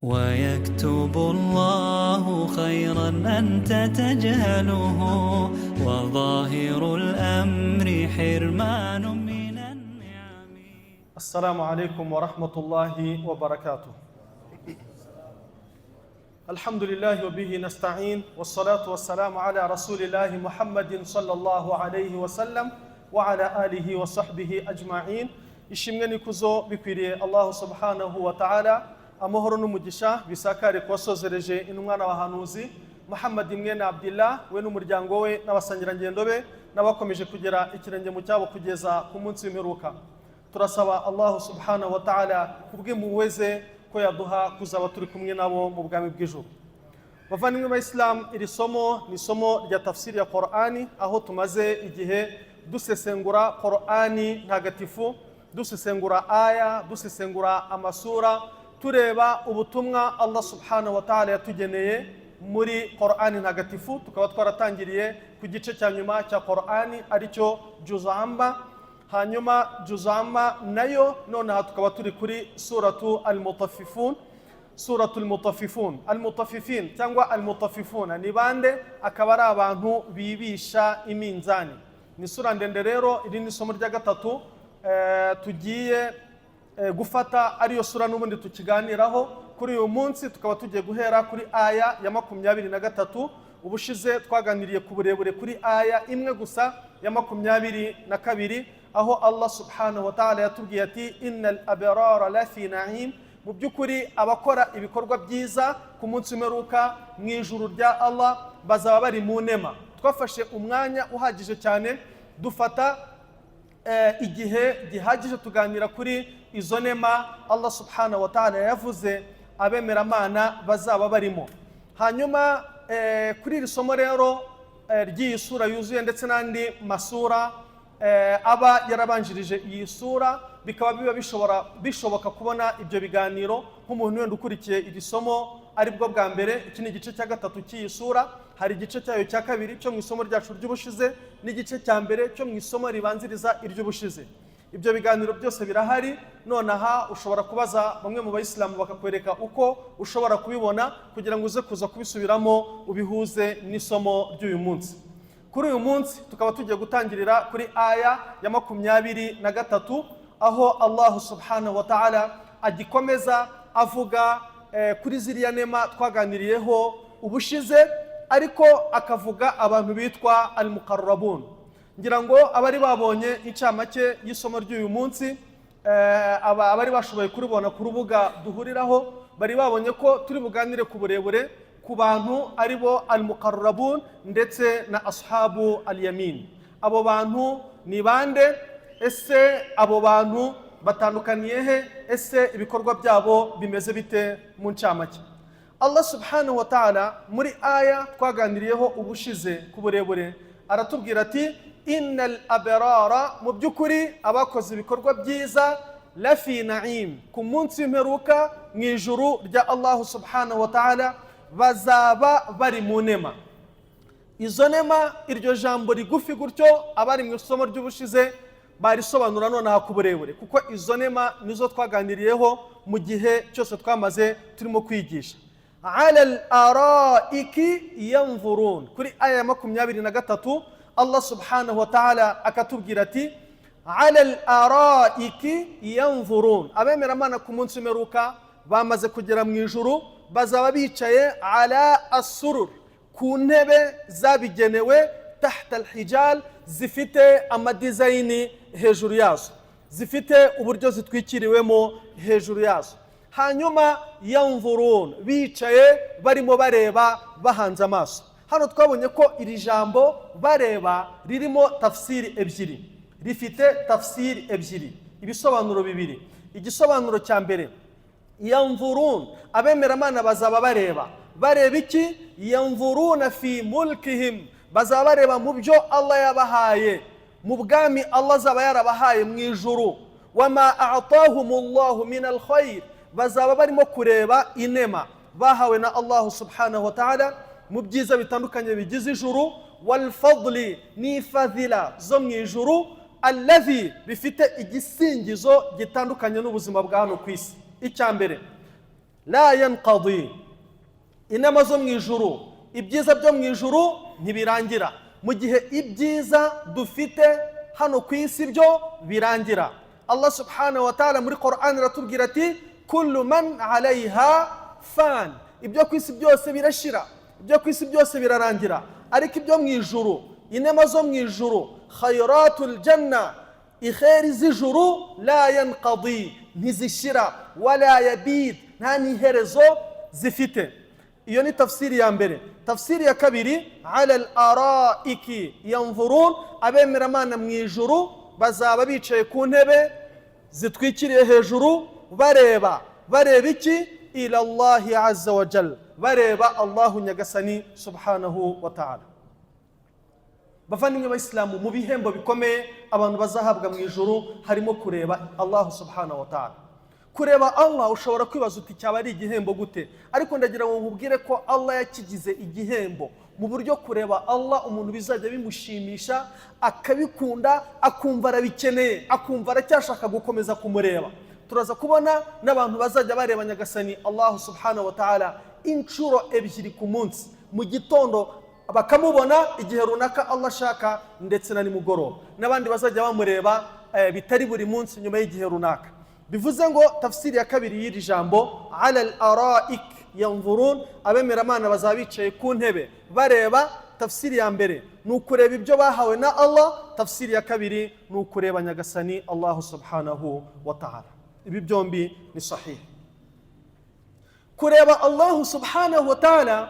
ويكتب الله خيرا أنت تجهله وظاهر الأمر حرمان من النعم. السلام عليكم ورحمة الله وبركاته. الحمد لله وبه نستعين والصلاة والسلام على رسول الله محمد صلى الله عليه وسلم وعلى آله وصحبه أجمعين. ishimwe nikuzo bikwiriye Allah subhanahu wa ta'ala, amahoro n'umugisha bisakare kwasozereje intumwa n'abahanuzi Muhammad mwene Abdillah we n'umuryango we n'abasangirangendo be n'abakomeje kugera ikirenge mu cyabo kugeza ku munsi w'imperuka. Turasaba Allah subhanahu wa ta'ala kubw'impuhwe ko yaduha kuzaba turi kumwe nabo mu bwami bw'ijuru. Bavandimwe ba Islam, iri somo ni somo rya tafsiri ya Qur'ani, aho tumaze igihe dusesengura Qur'ani ntagatifu, dusesengura aya, dusesengura amasura, tureba ubutumwa Allah subhanahu wa ta'ala yatugeneye muri Qur'ani ntagatifu. Tukaba twaratangiriye ku gice cya nyuma cya Qur'ani aricyo Juz'amba, hanyuma Juz'amba nayo nonaha tukaba turi kuri suratu al-Mutaffifun. Suratul Mutaffifun, al-Mutaffifin cyangwa al-Mutaffifuna ni bande? Akaba ari abantu bibisha iminzani. Ni sura ndende rero, iri ni somo rya gatatu tugiye gufata, ariyo sura n'ubundi tukiganiraho kuri uyu munsi. Tukaba tugiye guhera kuri aya ya 23. Ubushize twaganiriye ku burebure kuri aya imwe gusa ya 22, aho Allah subhanahu wa ta'ala yatubwiye ati innal abrara lafi na'im, mu by'ukuri abakora ibikorwa byiza ku munsi w'imperuka mu ijuru rya Allah bazaba bari mu nema. Twafashe umwanya uhagije cyane, dufata igihe gihagije tuganira kuri izo nema Allah subhanahu wa ta'ala yavuze abemeramana bazaba barimo. Hanyuma kuri iri somo rero ry'iyi sura yuzuye ndetse n'andi masura aba yarabanjirije iyi sura, bikaba biba bishoboka kubona ibyo biganiro nk'umuntu wenda ukurikiye iri somo aribwo bwa mbere. Iki ni igice cya gatatu cy'iyi sura, hari igice cyayo cya kabiri cyo mu isomo ryacu ry'ubushize n'igice cya mbere cyo mu isomo ribanziriza iry'ubushize. Ibyo biganiro byose birahari. Nonaha ushobora kubaza bamwe mu bayisilamu bakakwereka uko ushobora kubibona kugira ngo uze kuza kubisubiramo ubihuze n'isomo ry'uyu munsi. Kuri uyu munsi tukaba tugiye gutangirira kuri aya ya 23, aho Allah subhanahu wa ta'ala agikomeza avuga kuri ziriya nema twaganiriyeho ubushize, ariko akavuga abantu bitwa al-muqarrabun. Ngira ngo abari babonye incamake y'isomo ry'uyu munsi, abari bashoboye kuribona ku rubuga duhuriraho, bari babonye ko turi buganire ku burebure ku bantu aribo al-muqarrabun ndetse na ashabu al-yamin. Abo bantu ni bande? Ese abo bantu batandukaniye he? Ese ibikorwa byabo bimeze bite mu ncamake? Allah subhanahu wa ta'ala muri aya twaganiriyeho ubushize ku burebure aratubwira ati innal abrara, mu by'ukuri abakoze ibikorwa byiza, lafi na'im, ku munsi w'imperuka mu ijuru rya Allah subhanahu wa ta'ala bazaba bari mu nema. Izo nema, iryo jambo rigufi gutyo abari mu isomo ry'ubushize barisobanura nonaha ku burebure, kuko izo nema nizo twaganiriyeho mu gihe cyose twamaze turimo kwigisha. Ala al-araiki yanzurun, kuri aya ya 23 Allah subhanahu wa ta'ala akatubwira ati ala al-araiki yanzurun, abemeramana ku munsi w'imperuka bamaze kugera mu ijuru bazaba bicaye ala as-surur, ku ntebe zabigenewe, tahta al-hijal, zifite amadizayini hejuru yazo, zifite uburyo zitwikiriwemo hejuru yazo. Hanyuma yanzurun, bicaye barimo bareba, bahanze amaso. Hano twabonye ko iri jambo bareba ririmo tafsiri ebyiri, rifite tafsiri ebyiri, ibisobanuro bibiri. Igisobanuro cya mbere, yanzurun, abemeramana bazaba bareba. Bareba iki? Yanzuruna fi mulkihim, bazaba bareba mu byo Allah yabahaye, mu bwami Allah azaba yarabahaye mu ijuru. Wama a'tahumullahu min al-khayr, bazaba barimo kureba inema bahawe na Allah subhanahu wa ta'ala mu byiza bitandukanye bigize ijuru. Wal fadli, ni fadhila zo mu ijuru, alladhi, bifite igisingizo gitandukanye n'ubuzima bwa hano ku isi. Icya mbere, la yanqadi, inema zo mu ijuru, ibyiza byo mu ijuru ntibirangira, mu gihe ibyiza dufite hano ku isi byo birangira. Allah subhanahu wa ta'ala muri Qur'an aratubwira ati kullu man alayha fan, ibyo ku isi byose birashira, ibyo ku isi byose birarangira, ariko ibyo mu ijuru, inema zo mu ijuru, khayratul janna, ikheri z'ijuru, la yanqadi, ntizishira, wala yabid, nta n'iherezo zifite. Iyo ni tafsiri ya mbere. Tafsiri ya kabiri, ala al-araiki yanzurun, abemeramana mu ijuru bazaba bicaye ku ntebe zitwikiriye hejuru, bareba iki? Ila Allahi azza wa jal, bareba Allahu nyagasani subhanahu wa ta'ala. Bavandimwe b'Islamu, mu bihembo bikomeye abantu bazahabwa mu ijuru harimo kureba Allah subhanahu wa ta'ala. Kureba Allah ushobora kwibaza uti cyaba ari igihembo gute, ariko ndagira ngo nkubwire ko Allah yakigize igihembo mu buryo kureba Allah umuntu bizajya bimushimisha, akabikunda, akumva arabikeneye, akumva aracyashaka gukomeza kumureba. Turaza kubona n'abantu bazajya bareba nyagasani Allah subhanahu wa ta'ala inshuro ebyiri ku munsi, mu gitondo bakamubona igihe runaka Allah ashaka, ndetse na nimugoroba, n'abandi bazajya bamureba bitari buri munsi nyuma y'igihe runaka. Bivuze ngo tafsiri ya kabiri y'iri jambo ala al-araik yanzurun, abemeramana bazaba bicaye ku ntebe bareba. Tafsiri ya mbere ni ukureba ibyo bahawe na Allah, tafsiri ya kabiri ni ukureba nyagasani Allah subhanahu wa ta'ala. Ibi byombi ni sahihi. Kureba Allah subhanahu wa ta'ala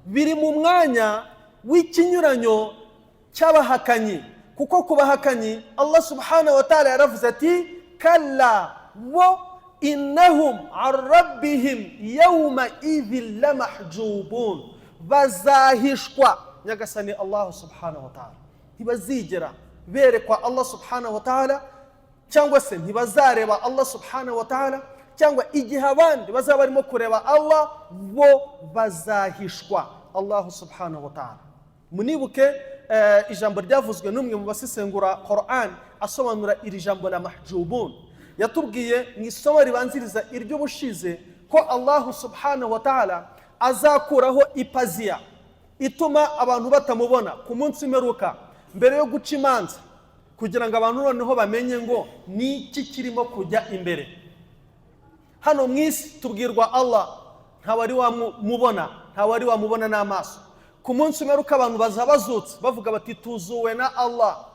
biri mu mwanya w'ikinyuranyo cy'abahakanyi, kuko ku bahakanyi Allah subhanahu wa ta'ala yaravuze ati kalla wa innahum an rabbihim yawma idhin lamahjubun, bazahishwa nyagasani Allah subhanahu wa ta'ala, ntibazigera berekwa Allah subhanahu wa ta'ala, cyangwa se ntibazareba Allah subhanahu wa ta'ala, cyangwa igihe abandi bazaba barimo kureba Allah bo bazahishwa Allah subhanahu wa ta'ala. Munibuke ijambo ryavuzwe n'umwe mu basesengura Qur'an asobanura iri jambo la mahjubun, yatubwiye mu isomo ribanziriza iry'ubushize ko Allah subhanahu wa ta'ala azakuraho ipaziya ituma abantu batamubona ku munsi w'imperuka mbere yo guca imanza, kugira ngo abantu noneho bamenye ngo ni iki kirimo kujya imbere. Hano mu isi tubwirwa Allah ntawari wamubona, ntawari wamubona n'amaso. Ku munsi w'imperuka abantu bazaba bazutse bavuga bati tuzuwe na Allah,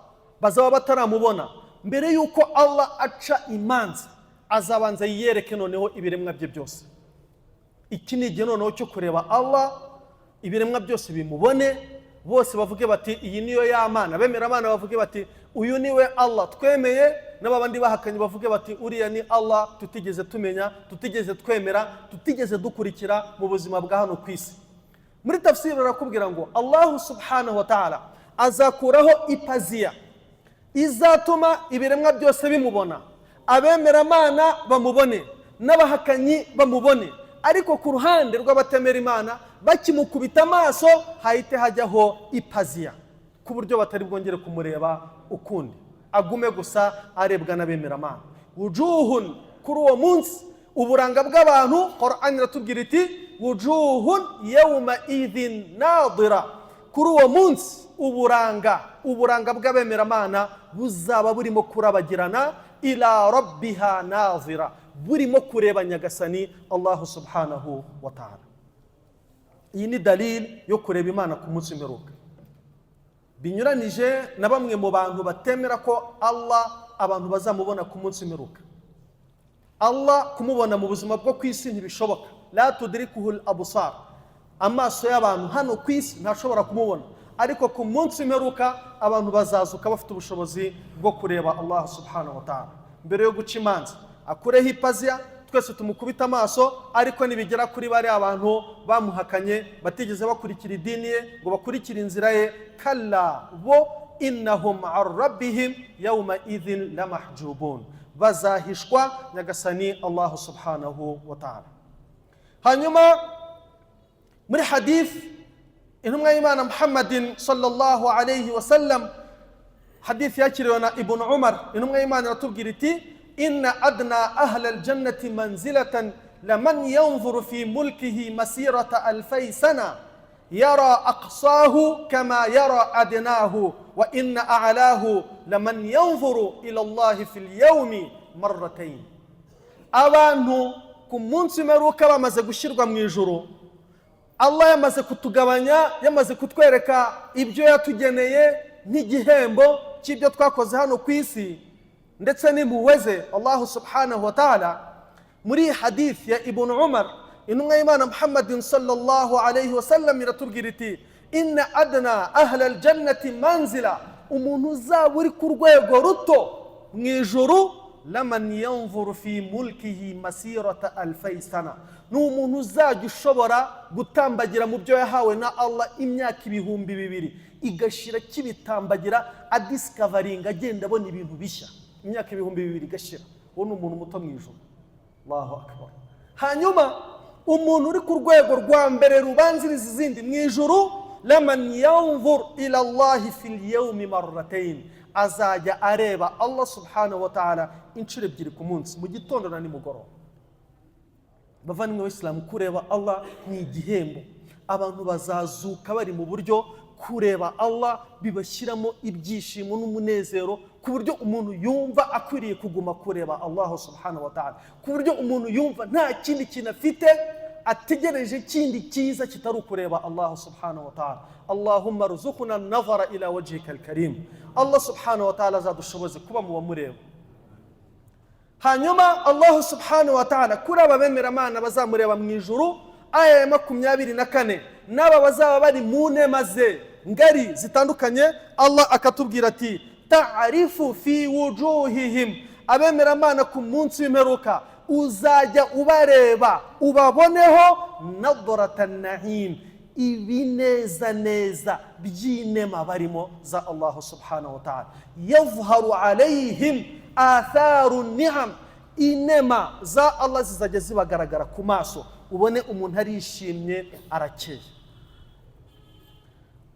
bazaba bataramubona. Mbere yuko Allah aca imanza azabanza yiyereke noneho ibiremwa bye byose. Iki ni igihe noneho cyo kureba Allah, ibiremwa byose bimubone, bose bavuge bati iyi niyo y'Imana. Bemeramana bavuge bati uyu niwe Allah twemeye, n'abandi bahakanye bavuge bati uriya ni Allah tutigeze tumenya, tutigeze twemera, tutigeze dukurikira mu buzima bwa hano ku isi. Muri tafsiri barakubwira ngo Allah subhanahu wa ta'ala azakuraho ipaziya izatuma ibiremwa byose bimubona, abemeramana bamubone, n'abahakanyi bamubone, ariko ku ruhande rw'abatemera Imana bakimukubita amaso hahite hajyaho ipaziya, ku buryo batari bwongere kumureba ukundi, agume gusa arebwa n'abemeramana. Wujuhun, kuri uwo munsi uburanga bw'abantu Qur'an iratubwira iti wujuhun yawma idhin nadira, kuri uwo munsi uburanga bw'abemeramana buzaba burimo kurabagirana, ila rabbiha nazira, burimo kureba nyagasani Allah subhanahu wa ta'ala. Iyi ni dalil yo kureba Imana ku munsi w'imperuka, binyuranije na bamwe mu bantu batemera ko Allah abantu bazamubona ku munsi w'imperuka. Allah kumubona mu buzima bwo ku isi ntibishoboka, la tudrikuhu al-absar, amaso y'abantu hano ku isi ntashobora kumubona, ariko ku munsi w'imperuka abantu bazazuka bafite ubushobozi bwo kureba Allah subhanahu wa ta'ala. Mbere yo guca imanza akureho ipaziya, twese tumukubita amaso, ariko nibigera kuri bari abantu bamuhakanye batigeze bakurikira idini ye ngo bakurikire inzira ye, kalla bo innahum an rabbihim yawma idhin lamahjubun, bazahishwa nyagasani Allah subhanahu wa ta'ala. Hanyuma muri hadith intumwa y'Imana Muhammadin sallallahu alayhi wa sallam, hadith yakiriwe na Ibn Umar, intumwa y'Imana iratubwira iti inna adna ahla aljannati manzilatan لمن ينظر في ملكه مسيرة 2000 سنة يرى أقصاه كما يرى أدناه وإن أعلاه لمن ينظر إلى الله في اليوم مرتين. abantu ku munsi w'imperuka bamaze gushyirwa mu ijuru, Allah yamaze kutugabanya, yamaze kutwereka ibyo yatugeneye nk'igihembo cy'ibyo twakoze hano ku isi ndetse n'impuhwe Allah subhanahu wa ta'ala. muri hadith ya Ibn Umar, intumwa y'Imana Muhammadin sallallahu alayhi wa sallam iratubwira iti inna adna ahla aljannati manzila, umuntu uzaba uri ku rwego ruto mu ijuru, laman yanzuru fi mulkihi masirata 2000 sana, ni umuntu uzajya ushobora gutambagira mu byo yahawe na Allah imyaka 2000 igashira kibitambagira adiscoveringa, agenda abona ibintu bishya, imyaka 2000 igashira. uwo ni umuntu muto mu ijuru. Allahu akbar. hanyuma umuntu uri ku rwego rwa mbere rubanziriza izindi mu ijuru, laman yanzur ila Allah fil yawmi marratayn, azajya areba Allah subhanahu wa ta'ala inshuro ebyiri ku munsi, mu gitondo na nimugoroba. bavandimwe b'Islam, kureba Allah ni igihembo. abantu bazazuka bari mu buryo kureba Allah bibashyiramo ibyishimo n'umunezero, ku buryo umuntu yumva akwiriye kuguma kureba Allah subhanahu wa ta'ala, ku buryo umuntu yumva nta kindi kintu afite ategereje kindi cyiza kitari kureba Allah subhanahu wa ta'ala. Allahumma rzuqna an-nazara ila wajhika al-karim. Allah subhanahu wa ta'ala azadushoboze kuba mu bamureba. hanyuma Allah subhanahu wa ta'ala kuri aba bemera Imana bazamureba mu ijuru, aya ya 24, n'aba bazaba bari mu nema ze ngari zitandukanye, Allah akatubwira ati ta'arifu fi wujuhihim, abemera Imana ku munsi w'imperuka uzajya ubareba ubaboneho nadratan na'im, ibineza neza by'inema barimo za Allah subhanahu wa ta'ala. Yazharu alayhim atharu ni'am, inema za Allah zizajya zibagaragara ku maso, ubone umuntu arishimye arakeye.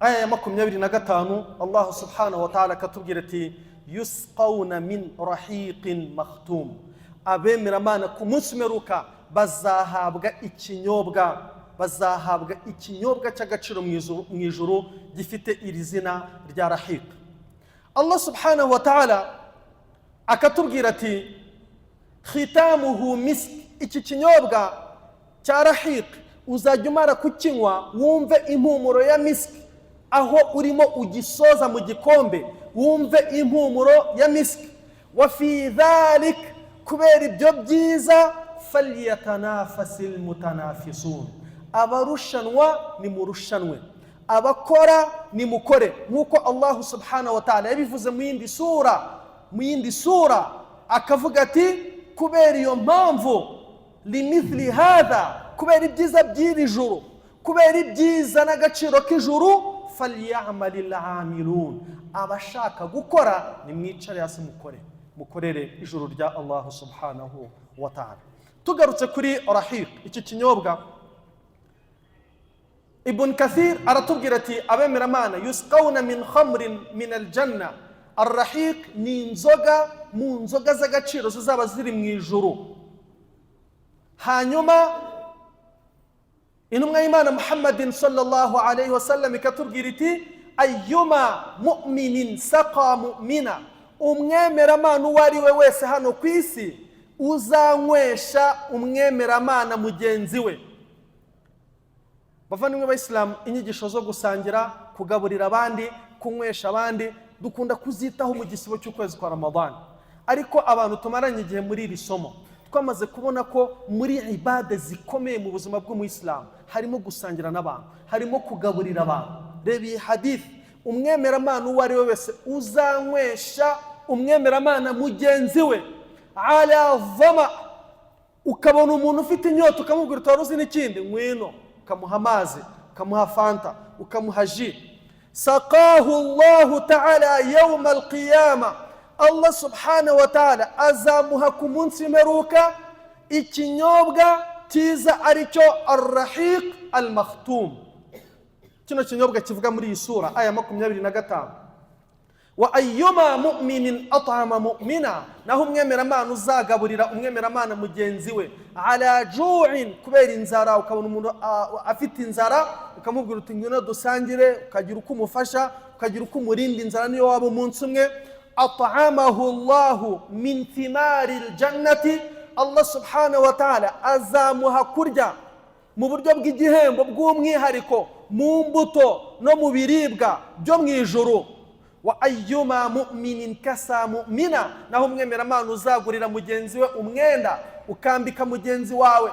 aya ya 25, Allah subhanahu wa ta'ala katubwira ati yusqawna min rahiqin makhtum, abemera Imana ku munsi w'imperuka bazahabwa ikinyobwa cy'agaciro mu ijuru gifite iri zina rya rahiq. Allah subhanahu wa ta'ala akatubwira ati khitamuhu misk, iki kinyobwa cya rahiq uzajya umara kukinywa wumve impumuro ya misk, aho urimo ugisoza mu gikombe wumve impumuro ya misk. wa fi dhalik, kubera ibyo byiza, falyatanafasil mutanafisun, abarushanwa ni murushanwe, abakora ni mukore, nkuko Allah subhanahu wa ta'ala yabivuze mu yindi sura akavuga ati kubera iyo mpamvu, limithli hadha, kubera ibyiza by'iri juru, kubera ibyiza n'agaciro k'ijuru, falyamalil amilun, abashaka gukora nimwicare hasi mukorere ijuru rya Allah subhanahu wa ta'ala. tugarutse kuri rahiq, iki kinyobwa, Ibn Kathir aratubwira ati abemera Imana yusqawna min khamrin min aljanna, arrahiq ni inzoga mu nzoga z'agaciro zizaba ziri mu ijuru. hanyuma intumwa y'Imana Muhammadin sallallahu alayhi wa sallam ikatubwira iti ayyuma mu'minin saqa mu'mina, umwemera Imana uwo ari we wese hano ku isi uzanywesha umwemera Imana mugenzi we. bavandimwe b'Islam, inyigisho zo gusangira, kugaburira abandi, kunywesha abandi dukunda kuzitaho mu gisibo cy'ukwezi kwa Ramadan, ariko abantu tumaranye igihe muri iri somo twamaze kubona ko muri ibada zikomeye mu buzima bw'umuyisilamu harimo gusangira n'abantu, harimo kugaburira abantu. reba iyi hadith, umwemera Imana uwo ari we wese uzanywesha umwemera Imana mugenzi we ala dhama, ukabona umuntu ufite inyota ukamubwira utari uzi n'ikindi, ngwino, ukamuha amazi, ukamuha fanta, ukamuha ji. saqahu Allah ta'ala yawm al-qiyama, Allah subhanahu wa ta'ala azamuha ku munsi w'imperuka ikinyobwa cyiza aricyo ar-rahiq al-makhtum. kino kinyobwa kivuga muri iyi sura aya 25, wa ayyuma mu'minin at'ama mu'mina, naho umwemeramana uzagaburira umwemeramana mugenzi we ala ju'in, kubera inzara, ukabona umuntu afite inzara ukamubwira uti ngwino dusangire, ukagira uko umufasha, ukagira uko umurinda inzara niyo waba umunsi umwe, at'amahu Allahu min thimari aljannati, Allah subhanahu wa ta'ala azamuha kurya mu buryo bw'igihembo bw'umwihariko mu mbuto no mu biribwa byo mu ijuru. Wa ayyuma mu'minin kasa mu'mina, naho umwemeramana uzagurira mugenzi we umwenda, ukambika mugenzi wawe,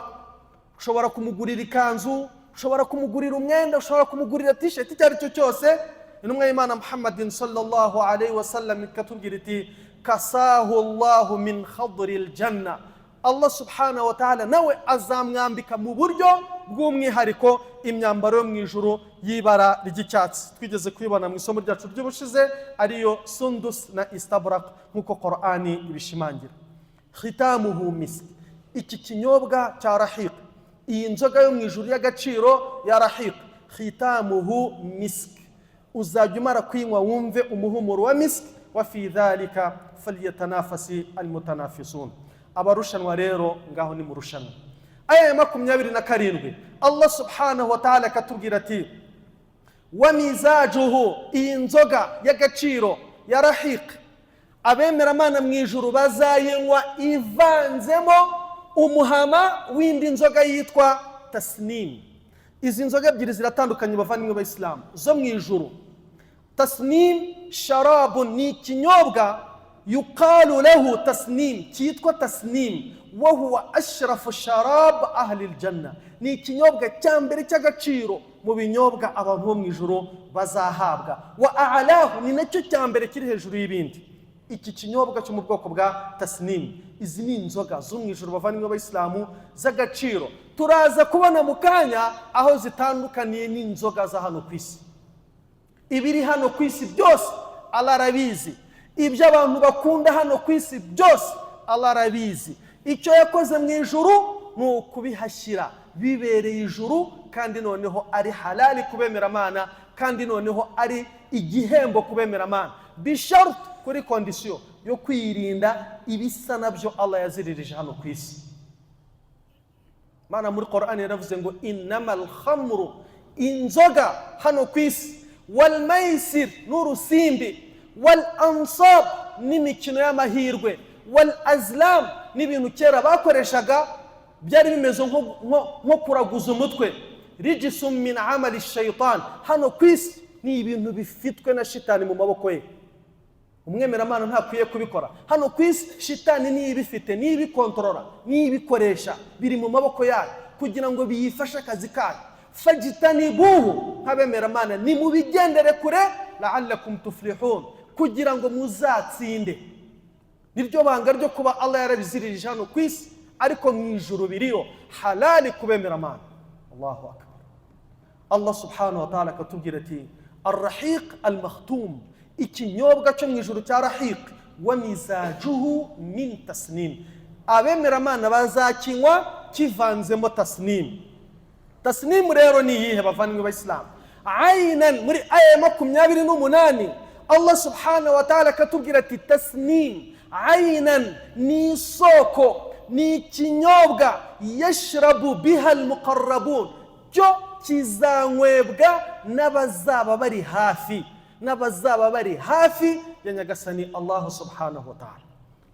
ushobora kumugurira ikanzu, ushobora kumugurira umwenda, ushobora kumugurira t-shirt, icyo ari cyo cyose. Intumwa y'Imana Muhammadin sallallahu alayhi wa sallam ikatubwira iti kasahu Allahu min khadril janna, Allah subhanahu wa ta'ala nawe azamwambika mu buryo bw'umwihariko imyambaro yo mu ijuru y'ibara ry'icyatsi. Twigeze kwibona mu isomo ryacu ry'ubushize, ariyo sundus na istabrak nk'uko Qur'ani ibishimangira. Khitamuhu misk, iki kinyobwa cya rahiq, iyi nzoga yo mu ijuru y'agaciro ya rahiq, khitamuhu misk, uzajya umara kwinywa wumve umuhumuro wa misk. Wa fi dhalika falyatanafasi almutanafisun, abarushanwa rero ngaho ni mu rushanwa. Aya ya 27 Allah subhanahu wa ta'ala akatubwira ati wa mizajuhu, iyi nzoga y'agaciro ya rahiq abemeramana mu ijuru bazayinywa ivanzemo umuhama w'indi nzoga yitwa tasnim. Izi nzoga ebyiri ziratandukanye bavandimwe b'Islam zo mu ijuru. Tasnim sharabun, ni ikinyobwa yuqalu lahu tasnim, cyitwa tasnim, wa huwa ashrafu sharab ahli aljanna, ni ikinyobwa cya mbere cy'agaciro mu binyobwa abantu bo mu ijuru bazahabwa. Wa a'lahu, ni nacyo cya mbere kiri hejuru y'ibindi. Iki kinyobwa cyo mu bwoko bwa tasnim, izi ni inzoga zo mu ijuru bavandimwe b'Islamu z'agaciro. Turaza kubona mu kanya aho zitandukaniye n'inzoga za hano ku isi. Ibiri hano ku isi byose Allah arabizi, ibyo abantu bakunda hano ku isi byose Allah arabizi. Icyo yakoze mu ijuru ni ukubihashyira bibereye ijuru, kandi noneho ari halali kubemeramana, kandi noneho ari igihembo kubemeramana, bisharut, kuri kondisiyo yo kwirinda ibisa nabyo Allah yaziririje hano ku isi. Mana muri Qur'ani yaravuze ngo innamal khamru, inzoga hano ku isi, wal maisir, n'urusimbi, wal ansab, n'imikino y'amahirwe, wal azlam, n'ibintu kera bakoreshaga byari bimeze nko kuraguza umutwe, rijisum min amali shaytan, hano ku isi ni ibintu bifitwe na shitani mu maboko ye. Umwemeramana ntakwiye kubikora. Hano ku isi shitani niyo ibifite, niyo ibikontorora, niyo ibikoresha, biri mu maboko yayo kugira ngo biyifashe akazi kayo. Fajtanibuhu, nk'abemeramana ni mubigendere kure, la'allakum tuflihun, kugira ngo muzatsinde. Niryo banga ryo kuba Allah yarabizirije hano ku isi, ariko mu ijuru biriyo halali kubemeramana. Allahu akbar. Allah subhanahu wa ta'ala akatubwira ati ar-rahiq al-makhtum, ikinyobwa cyo mu ijuru cya rahiq, wa mizajuhu min tasnim, abemeramana bazakinywa kivanzemo tasnim. Tasnim rero ni iyihe bavandimwe b'Islam? Aynan, muri aya 28 Allah subhanahu wa ta'ala akatubwira ati tasnim aynan, ni isoko, ni ikinyobwa yashrabu biha almuqarrabun, cyo kizanywebwa n'abazaba bari hafi, n'abazaba bari hafi ya nyagasani Allah subhanahu wa ta'ala.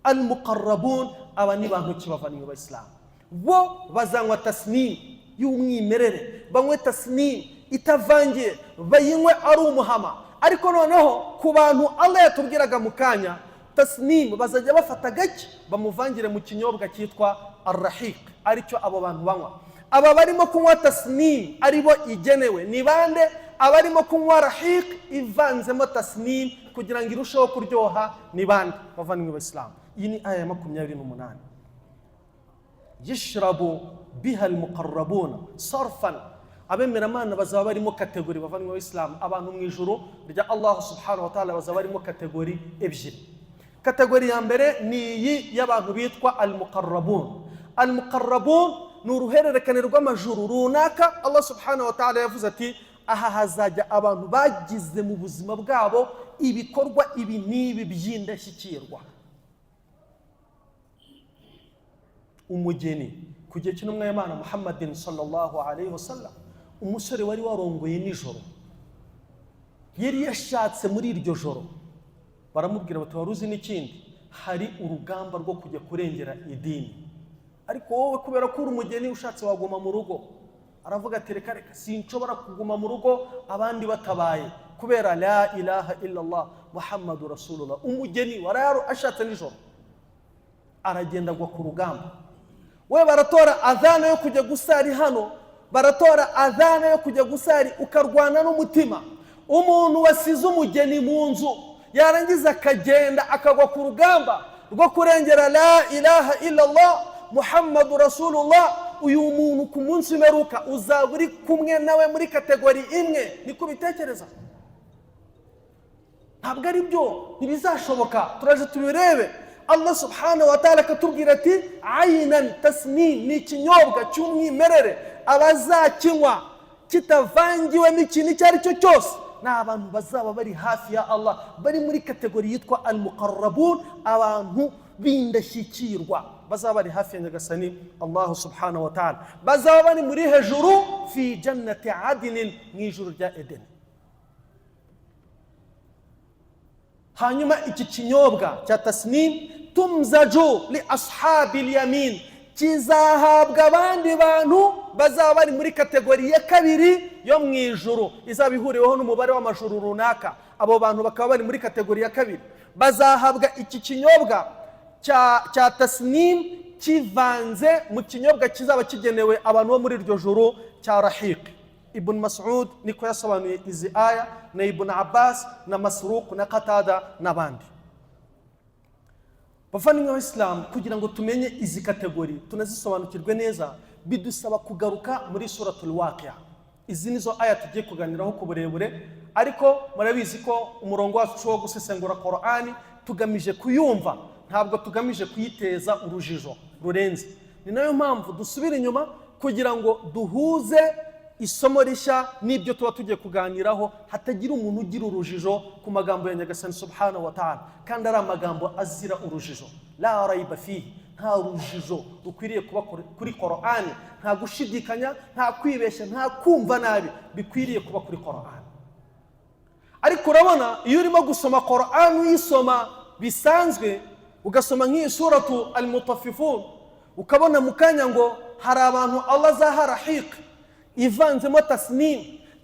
Almuqarrabun, aba ni bantu ki bavandimwe b'Islam? Bo bazanywa tasnim y'umwimerere, banywe tasnim itavangiye, bayinywe ari umuhama. Ariko noneho ku bantu Allah yatubwiraga mu kanya, tasnim bazajya bafata gake bamuvangire mu kinyobwa cyitwa ar-rahiq, aricyo abo bantu banywa. Aba barimo kunywa tasnim aribo igenewe ni bande? Abarimo kunywa rahiq ivanzemo tasnim kugira ngo irusheho kuryoha ni bande? Bavandimwe b'Islam, iyi ni aya 28. Yashrabu biha almuqarrabun sarfan, abemeramana bazaba barimo kategori bavandimwe b'Islam, abantu mu ijuru rya Allah subhanahu wa ta'ala bazaba barimo kategori ebyiri. Kategori ya mbere ni iyi y'abantu bitwa almuqarrabun. Almuqarrabun ni uruhererekane rw'amajuru runaka. Allah subhanahu wa ta'ala yavuze ati aha hazajya abantu bagize mu buzima bwabo ibikorwa ibi n'ibi by'indashyikirwa. Umugeni ku gihe cy'intumwa y'Imana Muhammadin sallallahu alayhi wa sallam, umusore wari warongoye nijoro yari yashatse muri iryo joro, baramubwira bati wari uzi n'ikindi, hari urugamba rwo kujya kurengera idini, ariko wowe kubera ko uri umugeni ushatse waguma mu rugo. Aravuga ati reka sinshobora kuguma mu rugo abandi batabaye, kubera la ilaha illallah Muhammadu Rasulullah. Umugeni warayaro ashatse nijoro aragenda agwa ku rugamba. We baratora adhana yo kujya gusari hano, baratora adhana yo kujya gusari, ukarwana n'umutima. Umuntu wasize umugeni mu nzu yarangiza akagenda akagwa ku rugamba rwo kurengera la ilaha illallah Muhammadu Rasulullah, uyu muntu ku munsi w'imperuka uzaba uri kumwe nawe muri kategori imwe. Niko bitekereza? Ntabwo ari byo, ntibizashoboka. Turaje tubirebe. Allah subhanahu wa ta'ala akatubwira ati aynan tasnim, ni ikinyobwa cy'umwimerere, abazakinywa kitavangiwe n'ikintu icyo ari cyo cyose ni abantu bazaba bari hafi ya Allah, bari muri kategori yitwa al-muqarrabun, abantu b'indashyikirwa, bazaba bari hafi ya Nyagasani Allah subhanahu wa ta'ala, bazaba bari muri hejuru fi jannati adnin, mu ijuru rya Eden. Hanyuma iki kinyobwa cya tasnim tumzaju li ashabil yamin, kizahabwa abandi bantu bazaba bari muri kategori ya kabiri yo mu ijuru, izaba ihuriweho n'umubare w'amajuru runaka. Abo bantu bakaba bari muri kategori ya kabiri, bazahabwa iki kinyobwa cya tasnim kivanze mu kinyobwa kizaba kigenewe abantu bo muri iryo juru cya rahiq. Ibn Mas'ud niko yasobanuye izi aya, na Ibn Abbas na Masruq na Qatada n'abandi. Bavandimwe b'Islam, kugira ngo tumenye izi kategori tunazisobanukirwe neza, bidusaba kugaruka muri suratul Waqi'a. Izi nizo aya tugiye kuganiraho ku burebure, ariko murabizi ko umurongo wacu wo gusesengura Qur'ani tugamije kuyumva, ntabwo tugamije kuyiteza urujijo rurenze. Ni nayo mpamvu dusubira inyuma kugira ngo duhuze isomo rishya n'ibyo tuba tugiye kuganiraho, hatagira umuntu ugira urujijo ku magambo ya Nyagasani subhanahu wa ta'ala, kandi ari amagambo azira urujijo. La raiba fihi, nta rujijo rukwiriye kuba kuri Qur'ani, nta gushidikanya, nta kwibeshya, nta kumva nabi bikwiriye kuba kuri Qur'ani. Ariko urabona iyo urimo gusoma Qur'ani uyisoma bisanzwe, ugasoma nk'iyi suratu al-Mutaffifun, ukabona mukanya ngo hari abantu Allah azaha rahiq ivanzemo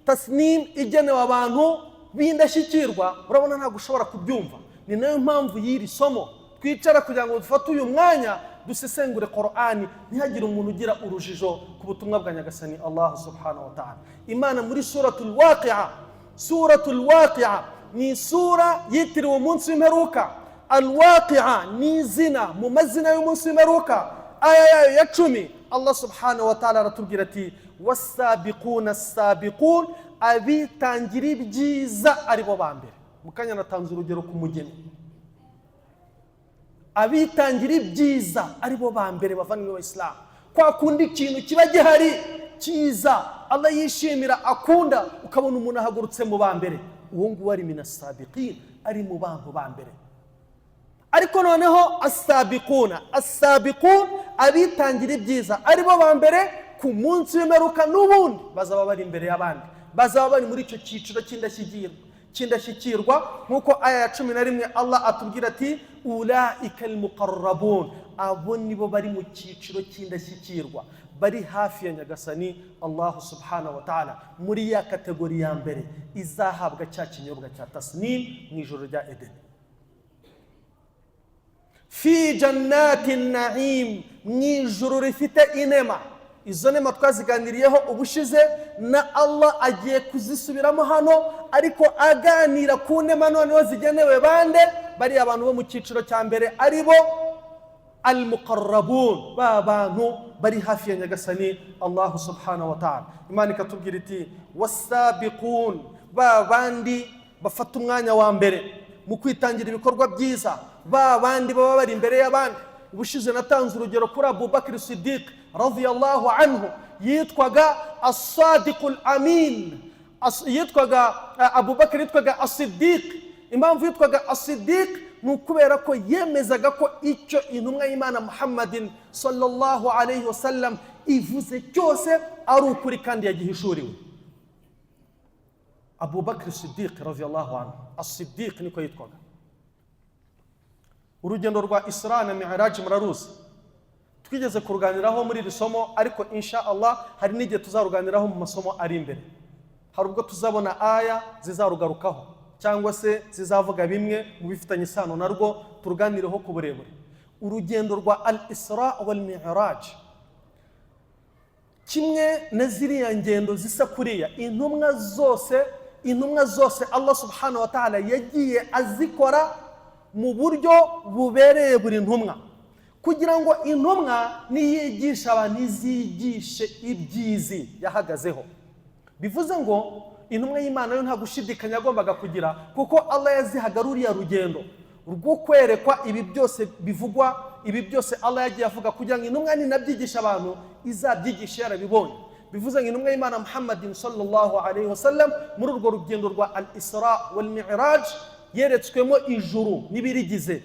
tasnim igenewe abantu b'indashyikirwa, urabona ntabwo ushobora kubyumva. Ni nayo mpamvu y'iri somo twicara kugira ngo dufate uyu mwanya dusesengure Qur'ani, ntihagire umuntu ugira urujijo ku butumwa bwa Nyagasani Allah subhanahu wa ta'ala. Imana muri suratul Waqi'a ni sura yitiriwe umunsi w'imperuka. Al-Waqi'a ni izina mu mazina y'umunsi w'imperuka. Aya yayo ya 10 Allah subhanahu wa ta'ala aratubwira ati wasabiquna as-sabiqun, abitangira ibyiza aribo bambere. Mukanya natanze urugero ku mugeni, abitangira ibyiza aribo bambere. Bavandimwe b'Islam, kwa kundi ikintu kiba gihari cyiza Allah yishimira akunda, ukabona umuntu ahagurutse mu bambere, uwo nguwo ari minas-sabiqin, ari mu bantu bambere. Ariko noneho as-sabiqun, abitangira ibyiza aribo bambere ku munsi w'imperuka, n'ubundi bazaba bari imbere y'abandi, bazaba bari muri icyo cyiciro cy'indashyikirwa, nk'uko aya ya 11 Allah atubwira ati ulaika al-muqarrabun, abo nibo bari mu cyiciro cy'indashyikirwa, bari hafi ya Nyagasani Allah subhanahu wa ta'ala, muri ya kategori ya mbere izahabwa cya kinyobwa cya tasnim mu ijoro rya Eden. Fi jannatin na'im, mu ijoro rifite inema. Izo nema twaziganiriyeho ubushize, na Allah agiye kuzisubiramo hano, ariko aganira ku nema noneho zigenewe bande, bari abantu bo mu cyiciro cya mbere aribo al-muqarrabun, ba bantu bari hafi ya Nyagasani Allah subhanahu wa ta'ala. Imana ikatubwira iti wasabiqun, ba bandi bafata umwanya wa mbere mu kwitangira ibikorwa byiza, ba bandi baba bari imbere y'abandi. Ubushize natanze urugero kuri Abu Bakr Siddiq radiyallahu anhu, yitwaga as-sadiqul amin, yitwaga Abubakar yitwaga As-Siddiq. Impamvu yitwaga As-Siddiq ni ukubera ko yemezaga ko icyo intumwa y'Imana Muhammadin sallallahu alayhi wasallam ivuze cyose ari ukuri kandi yagihishuriwe. Abubakar As-Siddiq radiyallahu anhu, As-Siddiq niko yitwaga. Urugendo rwa Isra na Mi'raj muraruzi, twigeze kuruganiraho muri iri somo, ariko insha Allah hari n'igihe tuzaruganiraho mu masomo ari imbere. Hari ubwo tuzabona aya zizarugarukaho cyangwa se zizavuga bimwe mu bifitanye isano narwo, turuganireho ku burebure. Urugendo rwa Al-Isra wal Mi'raj, kimwe na ziriya ngendo zisa kuriya, intumwa zose Allah subhanahu wa ta'ala yagiye azikora mu buryo bubereye buri ntumwa, kugira ngo intumwa niyigisha abantu izigishe ibyizi yahagazeho. Bivuze ngo intumwa y'Imana yo nta gushidikanya agombaga kugira, kuko Allah yazihagaruriye rugendo rwo kwerekwa ibi byose bivugwa, ibi byose Allah yagiye avuga, kugira ngo intumwa ninabyigisha abantu izabyigisha yarabibonye. Bivuze ngo intumwa y'Imana Muhammadin sallallahu alayhi wasallam muri urwo rugendo rwa Al-Isra wal Mi'raj yeretswemo ijuru n'ibirigize.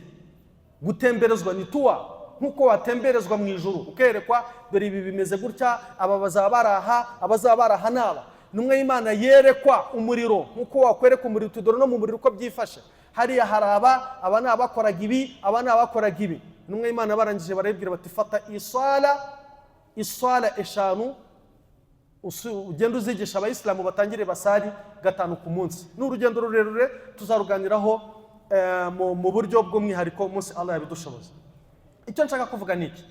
Gutemberezwa ni tuwa, nkuko watemberezwa mu ijuru ukerekwa dore ibi bimeze gutya, aba bazaba baraha, abazaba baraha naba. Intumwa y'Imana yerekwa umuriro, nkuko wakwereka umuriro tudore no mu muriro uko byifashe. Hariya haraba aba ni abakoraga ibi, aba ni abakoraga ibi. Intumwa y'Imana barangije barabwira bati fata isala eshanu ugenda uzigisha abayisilamu batangire basari 5 ku munsi. Ni urugendo rurerure tuzaruganiraho mu buryo bw'umwihariko umunsi Allah yabidushoboza. Icyo nshaka kuvuga niki,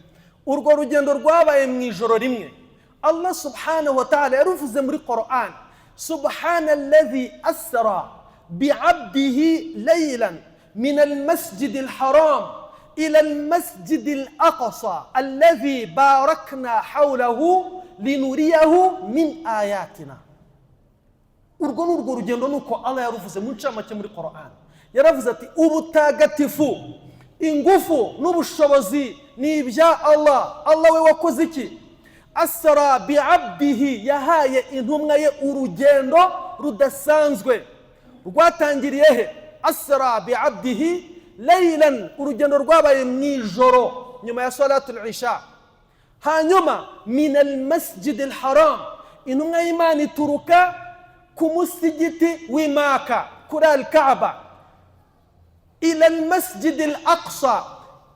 urwo rugendo rwabaye mu ijoro rimwe. Allah subhanahu wa ta'ala yaruvuze muri Qur'an, subhanalladhi asra bi'abdihi laylan min al-masjid al-haram ila al-masjid al-aqsa alladhi barakna hawlahu linuriyahu min ayatina. Urwo rugendo nuko Allah yaruvuze mu ncamake muri Qur'an. Yaravuze ati ubutagatifu, ingufu n'ubushobozi ni ibya Allah. Allah we wakoze iki? Asra bi'abdihi, yahaye intumwa ye urugendo rudasanzwe. Rwatangiriye he? Asra bi'abdihi laylan, urugendo rwabaye mu ijoro nyuma ya salatul isha. Hanyuma min al-masjid al-haram, intumwa y'Imana ituruka ku musigiti w'Imaka kuri al-Kaaba, ila al-masjid al-aqsa,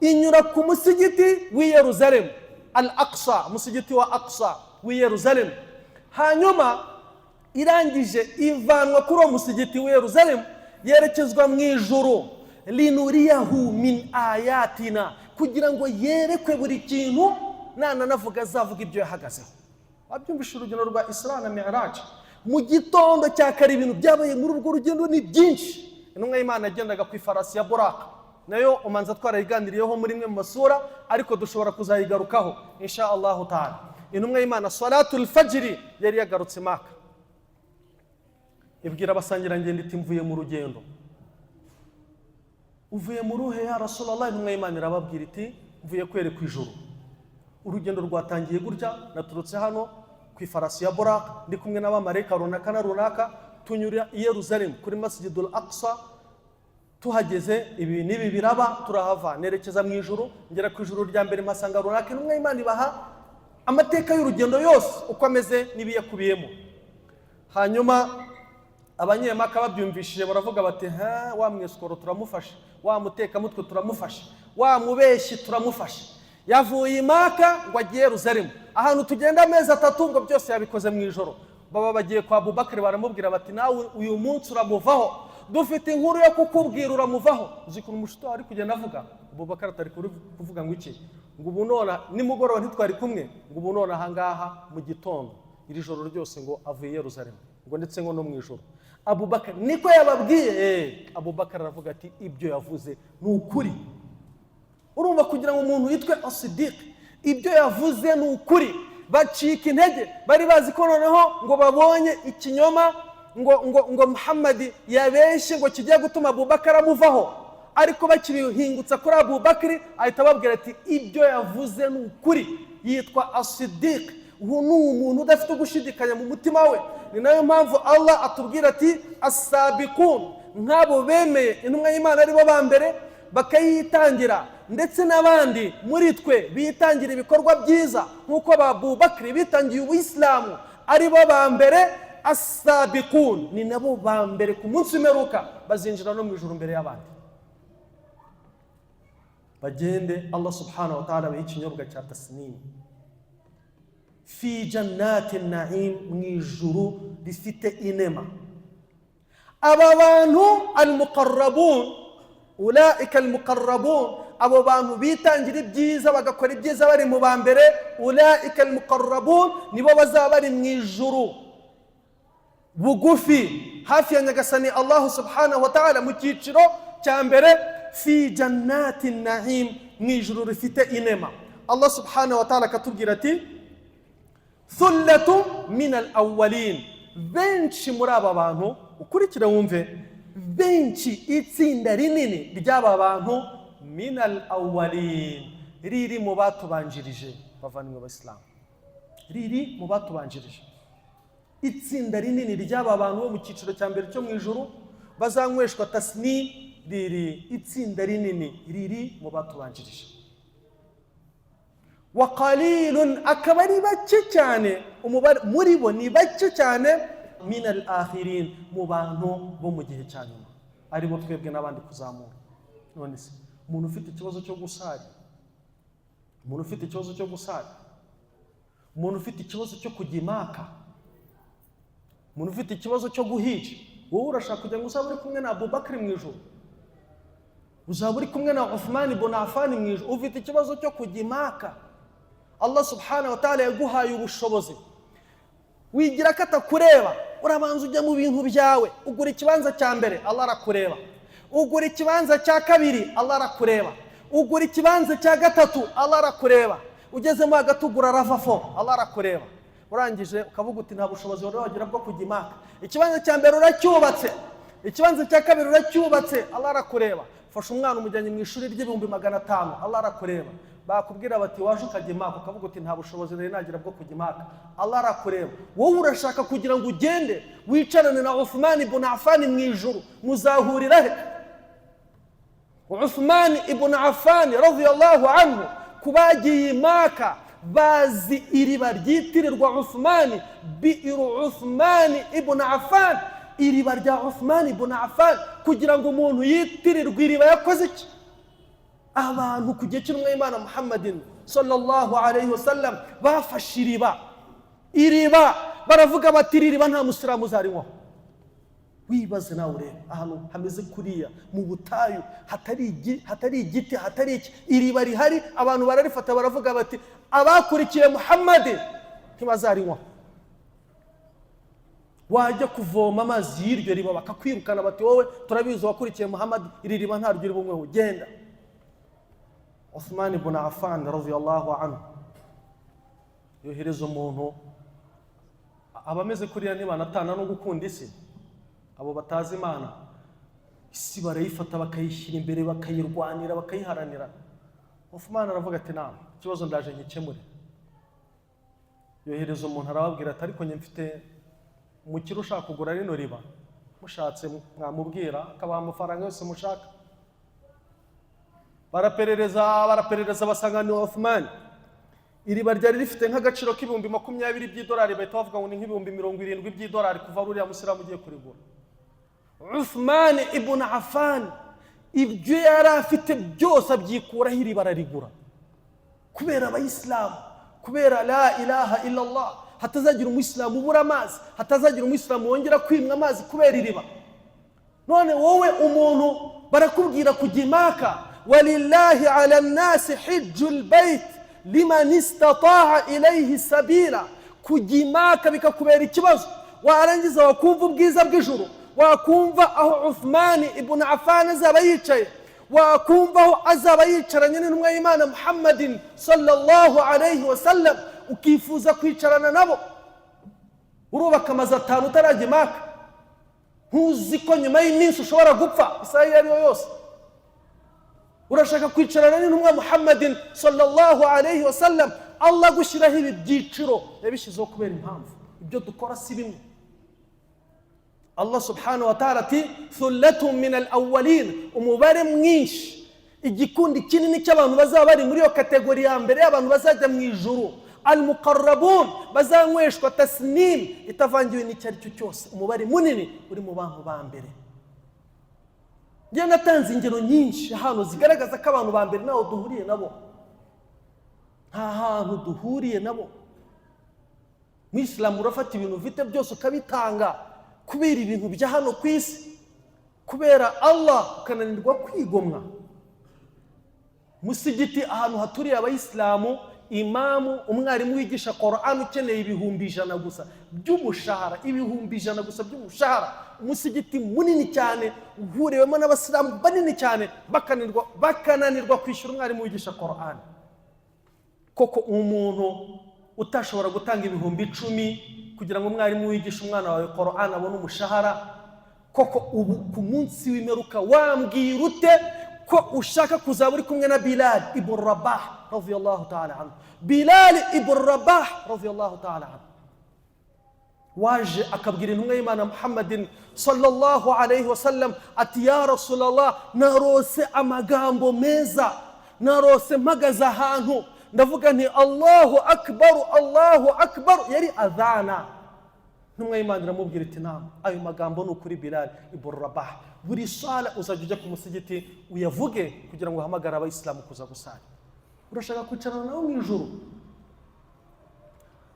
inyura ku musigiti w'i Yerusalemu, al-Aqsa, musigiti wa Aqsa w'i Yerusalemu. Hanyuma irangije ivanwa kuri uwo musigiti w'i Yerusalemu yerekezwa mu ijuru, linuriyahu min ayatina, kugira ngo yerekwe buri kintu navuga azavuga ibyo yahagazeho. Wabyumvisha urugendo rwa Isra na Mi'raj. Mu gitondo cya kare ibintu byabaye muri urwo rugendo ni byinshi. Intumwa y'Imana yagendaga ku ifarasi ya Buraka, nayo umanza twarayiganiriyeho muri imwe mu masura, ariko dushobora kuzayigarukaho insha Allah ta'ala. Intumwa y'Imana salatul fajr yari yagarutse Maka, ibwira abasangirangendo iti mvuye mu rugendo. Uvuye mu ruhe ya Rasulullah? Intumwa y'Imana irababwira iti mvuye kwerekwa ijuru. Urugendo rwatangiye gutya, naturutse hano ku ifarasi ya Buraka ndi kumwe n'abamarayika runaka na runaka, tunyura i Yerusalemu kuri Masjidul Aqsa. Tuhageze ibi nibi biraba, turahava nerekeza mu ijuru, ngera ku ijuru rya mbere masanga runaka. Intumwa y'Imana ibaha amateka y'urugendo yose uko ameze n'ibiyakubiyemo. Hanyuma abanyemaka babyumvishije baravuga bati wa mweskoro turamufashe, wa muteka mutwe turamufashe, wa mubeshyi turamufashe. Yavuye Imaka ngo agiye Yerusalemu, ahantu tugenda amezi 3 ngo byose yabikoze mu ijoro. Baba bagiye kwa Abubakar baramubwira bati nawe uyu munsi uramuvaho, dufite inkuru yo kukubwira uramuvaho. Uzikuru umushito ari kugenda avuga. Abubakar atari kuvuga ngo iki, ngo ubu nona nimugoroba ntitwari kumwe, ngo ubu nona ahangaha mu gitondo iri joro ryose ngo avuye Yerusalemu, ngo ndetse ngo no mu ijoro. Abubakar niko yababwiye. Abubakar aravuga ati ibyo yavuze ni ukuri. Urumva kugira ngo umuntu yitwe As-Siddiq ibyo yavuze ni ukuri, bacika intege. Bari bazi ko noneho ngo babonye ikinyoma, ngo Muhammad yabeshye ngo kigiye gutuma Abubakar amuvaho, ariko bakibihingutsa kuri Abubakar ahita babwira ati ibyo yavuze ni ukuri. Yitwa As-Siddiq, uwo ni umuntu udafite gushidikanya mu mutima we. Ni nayo mpamvu Allah atubwira ati as-sabiqun, nk'abo bemeye intumwa y'Imana ari bo ba mbere bakayitangira, ndetse n'abandi muri twe bitangira ibikorwa byiza nk'uko Abu Bakr bitangiye Uislamu ari bo ba mbere. As-sabiqun ni nabo ba mbere ku munsi w'imperuka bazinjira no mu ijuru mbere y'abandi. Bagende Allah subhanahu wa ta'ala baha ikinyobwa cya tasnim fi jannatin na'im, mu ijuru rifite inema. Aba bantu al-muqarrabun, ulaika al-muqarrabun, abo bantu bitangira ibyiza bagakora ibyiza bari mu ba mbere, ulaika al-muqarrabun nibo bazaba bari mu ijuru bugufi hafi ya nyagasani Allah subhanahu wa ta'ala mu cyiciro cya mbere, fi jannatin na'im, mu ijuru rifite inema. Allah subhanahu wa ta'ala akatubwira ati thullatu min al-awwalin, benshi muri aba bantu, ukurikira wumve, benshi itsinda rinini ry'aba bantu, min al-awwalin, riri mu batubanjirije, bavanywe b'Islam, riri mu batubanjirije. Itsinda rinini ry'aba bantu bo mu cyiciro cya mbere cyo mu ijuru bazanyweshwa tasnim, riri itsinda rinini riri mu batubanjirije. Wa qalilun, akaba ari bake cyane, umubare muri bo ni bake cyane, min al-akhirin, mu bantu bo mu gihe cya nyuma, ari bo twebwe n'abandi kuzamura. None se umuntu ufite ikibazo cyo gusara, umuntu ufite ikibazo cyo gusara, umuntu ufite ikibazo cyo kugimaka, umuntu ufite ikibazo cyo guhica, wowe urashaka kugira ngo uzaba uri kumwe na Abu Bakr mu ijuru, uzaba uri kumwe na Uthman ibn Affan mu ijuru, ufite ikibazo cyo kugimaka, Allah subhanahu wa ta'ala yaguhaye ubushobozi, wigira ko atakureba, urabanza ujya mu bintu byawe, ugura ikibanza cya mbere Allah arakureba, ugura ikibanza cya kabiri Allah arakureba, ugura ikibanza cya gatatu Allah arakureba, ugezemo hagati ugura ravafo Allah arakureba, urangije ukavuga uti nta bushobozi wari wagira bwo kugimaka. Ikibanza cya mbere uracyubatse, ikibanza cya kabiri uracyubatse, Allah arakureba. Fasha umwana umujyanye mu ishuri ry'ibihumbi 500, Allah arakureba. Bakubwira bati waje ukagimaka, ukavuga uti nta bushobozi nari nagira bwo kugimaka, Allah arakureba. Wowe urashaka kugira ngo ugende wicarane na Uthman ibn Affan mu ijuru, muzahurira he? Uthman ibn Affan radiyallahu anhu kubagiye Maka bazi iriba ryitirirwa Uthman, bi'iru Uthman ibn Affan, iriba rya Uthman ibn Affan, kugira ngo umuntu yitirirwe iriba yakoze iki? Abantu ku gihe cy'intumwa y'Imana Muhammadin sallallahu alayhi wasallam bafashe iriba baravuga bati iriba nta musiramu uzarinywaho. Wibaze nawe urebe ahantu hameze kuriya mu butayu, hatari igiti, hatari iki, iriba rihari, abantu bararifata baravuga bati abakurikiye Muhammad ntibazarinywaho. Wajya kuvoma amazi y'iryo riba bakakwirukana bati wowe turabizi wakurikiye Muhammad, iri riba nta ryo ribumweho, genda. Uthman ibn Affan radiyallahu anhu yohereza umuntu, abameze kuriya nibanatana no gukunda isi, abo batazi Imana, isi barayifata bakayishyira imbere, bakayirwanira, bakayiharanira. Uthman aravuga ati nta kibazo, ndaje nkikemure. Yohereza umuntu arababwira ati ariko mfite umukire ushaka kugura rino riba, mushatse mwamubwira akabaha amafaranga yose mushaka. Baraperereza basanga ni Uthman. Iriba ryari rifite nk'agaciro k'ibihumbi 20 by'idolari, bahita bavuga ngo ni nk'ibihumbi 70 by'idolari kuva ruriya musiramu ugiye kurigura. Uthman ibn Affan ibyo yari afite byose abyikuraho iriba ararigura, kubera abayisilamu, kubera la ilaha illa Allah, hatazagira umuyisilamu ubura amazi, hatazagira umuyisilamu wongera kwimwa amazi kubera iriba. None wowe umuntu barakubwira kugimaka, walillahi ala an-nasi hijjul bayt liman istata'a ilayhi sabila, kugimaka bikakubera ikibazo, warangiza wakumva ubwiza bw'ijuru, wakumva aho Uthman ibn Affan azaba yicaye, wakumva aho azaba yicaranye n'intumwa y'Imana Muhammadin sallallahu alayhi wasallam, ukifuza kwicarana nabo. Urubaka amazu 5 utaragimaka, ntuzi ko nyuma y'iminsi ushobora gupfa isaha iyo ari yo yose. Urashaka kwicarana n'intumwa Muhammadin sallallahu alayhi wasallam, Allah gushyiraho ibi byiciro yabishyizeho kubera impamvu ibyo dukora si bimwe. Allah subhanahu wa ta'ala ati thullatun min al-awwalin, umubare mwinshi, igikundi kinini cy'abantu bazaba bari muri yo kategori ya mbere y'abantu bazajya mu ijuru, al-muqarrabun, bazanyweshwa tasnim itavangiwe n'icyari cyo cyose, umubare munini uri mu bantu ba mbere. Ngiye natanze ingero nyinshi hano zigaragaza ko abantu ba mbere naho duhuriye nabo, nta hantu duhuriye nabo. Mu Islam urafata ibintu ufite byose ukabitanga kubera ibintu bya hano ku isi, kubera Allah ukananirwa kwigomwa. Musigiti ahantu haturiye abayisilamu, imamu umwarimu wigisha Qur'an ukeneye 100,000 gusa by'umushahara, 100,000 gusa by'umushahara, umusigiti munini cyane uhuriwemo n'abasilamu banini cyane, bakananirwa kwishyura umwarimu wigisha Qur'an. Koko umuntu utashobora gutanga 10,000 kugira ngo umwarimu wigisha umwana wawe Qur'an abone umushahara, koko ubu ku munsi w'imperuka wambwira ute ko ushaka kuzaba uri kumwe na Bilal ibn Rabah radiyallahu ta'ala anhu? Bilal ibn Rabah radiyallahu ta'ala anhu waje akabwira intumwa y'Imana Muhammadin sallallahu alayhi wasallam ati ya Rasulullah, narose amagambo meza, narose mpagaze ahantu ndavuga nti Allahu akbar, Allahu akbar, yari adhana. Intumwa y'Imana iramubwira iti naam, ayo magambo ni ukuri Bilal ibn Rabah, buri sala uzajya ujya ku musigiti uyavuge kugira ngo uhamagare abayisilamu kuza gusala. Urashaka kwicarana nawe mu ijuru?